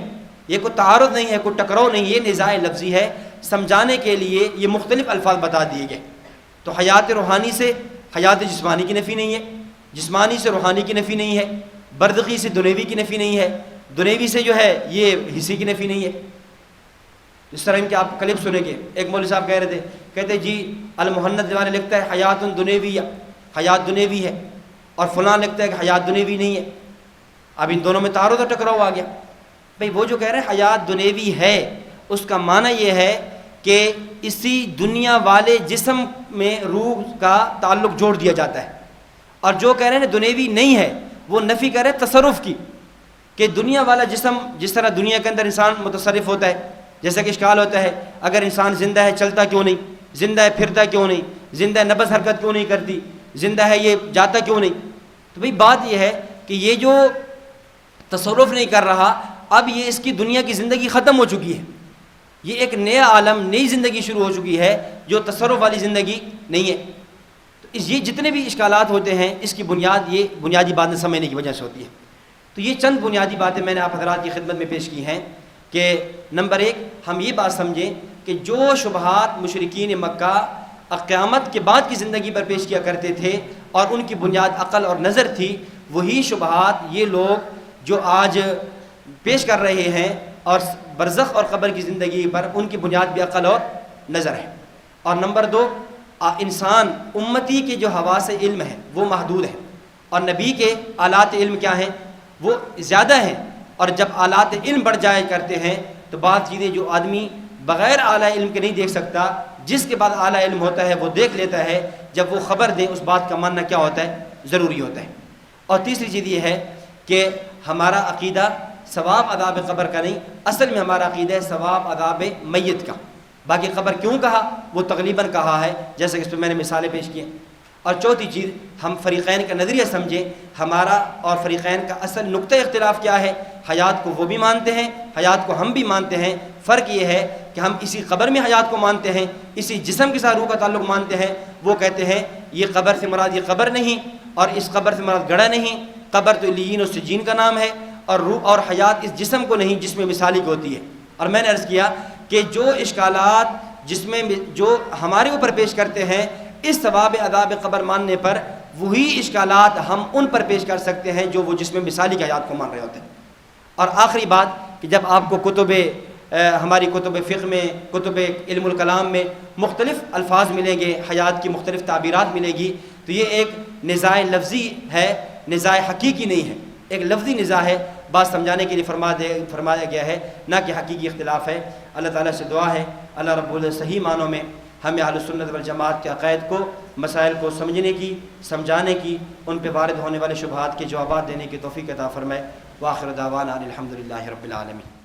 یہ کوئی تعارض نہیں ہے، کوئی ٹکراؤ نہیں، یہ نزاع لفظی ہے. سمجھانے کے لیے یہ مختلف الفاظ بتا دیے گئے. تو حیات روحانی سے حیات جسمانی کی نفی نہیں ہے، جسمانی سے روحانی کی نفی نہیں ہے، برزخی سے دنیوی کی نفی نہیں ہے، دنیوی سے جو ہے یہ حصی کی نفی نہیں ہے. اس طرح ان کے آپ کلپ سنیں گے. ایک مولوی صاحب کہہ رہے تھے، کہتے جی المحند دیوانے لکھتا ہے حیات دنیوی، حیات دنیوی ہے، اور فلاں لکھتا ہے کہ حیات دنیوی نہیں ہے. اب ان دونوں میں تعارض اور ٹکراؤ آ گیا. بھئی وہ جو کہہ رہے ہیں حیات دنیوی ہے، اس کا معنی یہ ہے کہ اسی دنیا والے جسم میں روح کا تعلق جوڑ دیا جاتا ہے. اور جو کہہ رہے ہیں دنیوی نہیں ہے، وہ نفی کر رہے ہیں تصرف کی، کہ دنیا والا جسم جس طرح دنیا کے اندر انسان متصرف ہوتا ہے، جیسا کہ اشکال ہوتا ہے اگر انسان زندہ ہے چلتا کیوں نہیں، زندہ ہے پھرتا کیوں نہیں، زندہ ہے نبض حرکت کیوں نہیں کرتی، زندہ ہے یہ جاتا کیوں نہیں. تو بھئی بات یہ ہے کہ یہ جو تصرف نہیں کر رہا، اب یہ اس کی دنیا کی زندگی ختم ہو چکی ہے. یہ ایک نیا عالم، نئی زندگی شروع ہو چکی ہے جو تصرف والی زندگی نہیں ہے. تو یہ جتنے بھی اشکالات ہوتے ہیں اس کی بنیاد یہ بنیادی باتیں سمجھنے کی وجہ سے ہوتی ہے. تو یہ چند بنیادی باتیں میں نے آپ حضرات کی خدمت میں پیش کی ہیں کہ نمبر 1 ہم یہ بات سمجھیں کہ جو شبہات مشرکین مکہ قیامت کے بعد کی زندگی پر پیش کیا کرتے تھے اور ان کی بنیاد عقل اور نظر تھی، وہی شبہات یہ لوگ جو آج پیش کر رہے ہیں اور برزخ اور قبر کی زندگی پر، ان کی بنیاد بھی عقل اور نظر ہے. اور نمبر 2 انسان امتی کے جو حواس علم ہیں وہ محدود ہیں، اور نبی کے آلات علم کیا ہیں؟ وہ زیادہ ہیں. اور جب آلات علم بڑھ جایا کرتے ہیں تو بعض چیزیں جو آدمی بغیر اعلیٰ علم کے نہیں دیکھ سکتا، جس کے بعد اعلیٰ علم ہوتا ہے وہ دیکھ لیتا ہے، جب وہ خبر دے اس بات کا ماننا کیا ہوتا ہے؟ ضروری ہوتا ہے۔ اور تیسری چیز یہ ہے کہ ہمارا عقیدہ ثواب عذاب قبر کا نہیں، اصل میں ہمارا عقیدہ ہے ثواب عذاب میت کا۔ باقی قبر کیوں کہا وہ تقریباً کہا ہے، جیسا کہ اس پہ میں نے مثالیں پیش کی ہیں۔ اور چوتھی چیز، ہم فریقین کا نظریہ سمجھیں، ہمارا اور فریقین کا اصل نقطہ اختلاف کیا ہے؟ حیات کو وہ بھی مانتے ہیں، حیات کو ہم بھی مانتے ہیں، فرق یہ ہے کہ ہم اسی قبر میں حیات کو مانتے ہیں، اسی جسم کے ساتھ روح کا تعلق مانتے ہیں۔ وہ کہتے ہیں یہ قبر سے مراد یہ قبر نہیں، اور اس قبر سے مراد گڑھا نہیں، قبر تو علیین و سجین کا نام ہے، اور روح اور حیات اس جسم کو نہیں جس میں مثالی کو ہوتی ہے۔ اور میں نے عرض کیا کہ جو اشکالات جس میں جو ہمارے اوپر پیش کرتے ہیں اس ثواب عذاب قبر ماننے پر، وہی اشکالات ہم ان پر پیش کر سکتے ہیں جو وہ جس میں مثالی کی حیات کو مان رہے ہوتے ہیں۔ اور آخری بات کہ جب آپ کو ہماری کتب فقہ میں، کتب علم الکلام میں مختلف الفاظ ملیں گے، حیات کی مختلف تعبیرات ملے گی، تو یہ ایک نزاع لفظی ہے، نزاع حقیقی نہیں ہے، ایک لفظی نزاع ہے، بات سمجھانے کے لیے فرمایا گیا ہے، نہ کہ حقیقی اختلاف ہے۔ اللہ تعالیٰ سے دعا ہے اللہ رب العزت صحیح معنوں میں ہمیں اہل سنت والجماعت کے عقائد کو، مسائل کو سمجھنے کی، سمجھانے کی، ان پہ وارد ہونے والے شبہات کے جوابات دینے کی توفیق عطا فرمائے۔ وآخر دعوانا الحمدللہ رب العالمین۔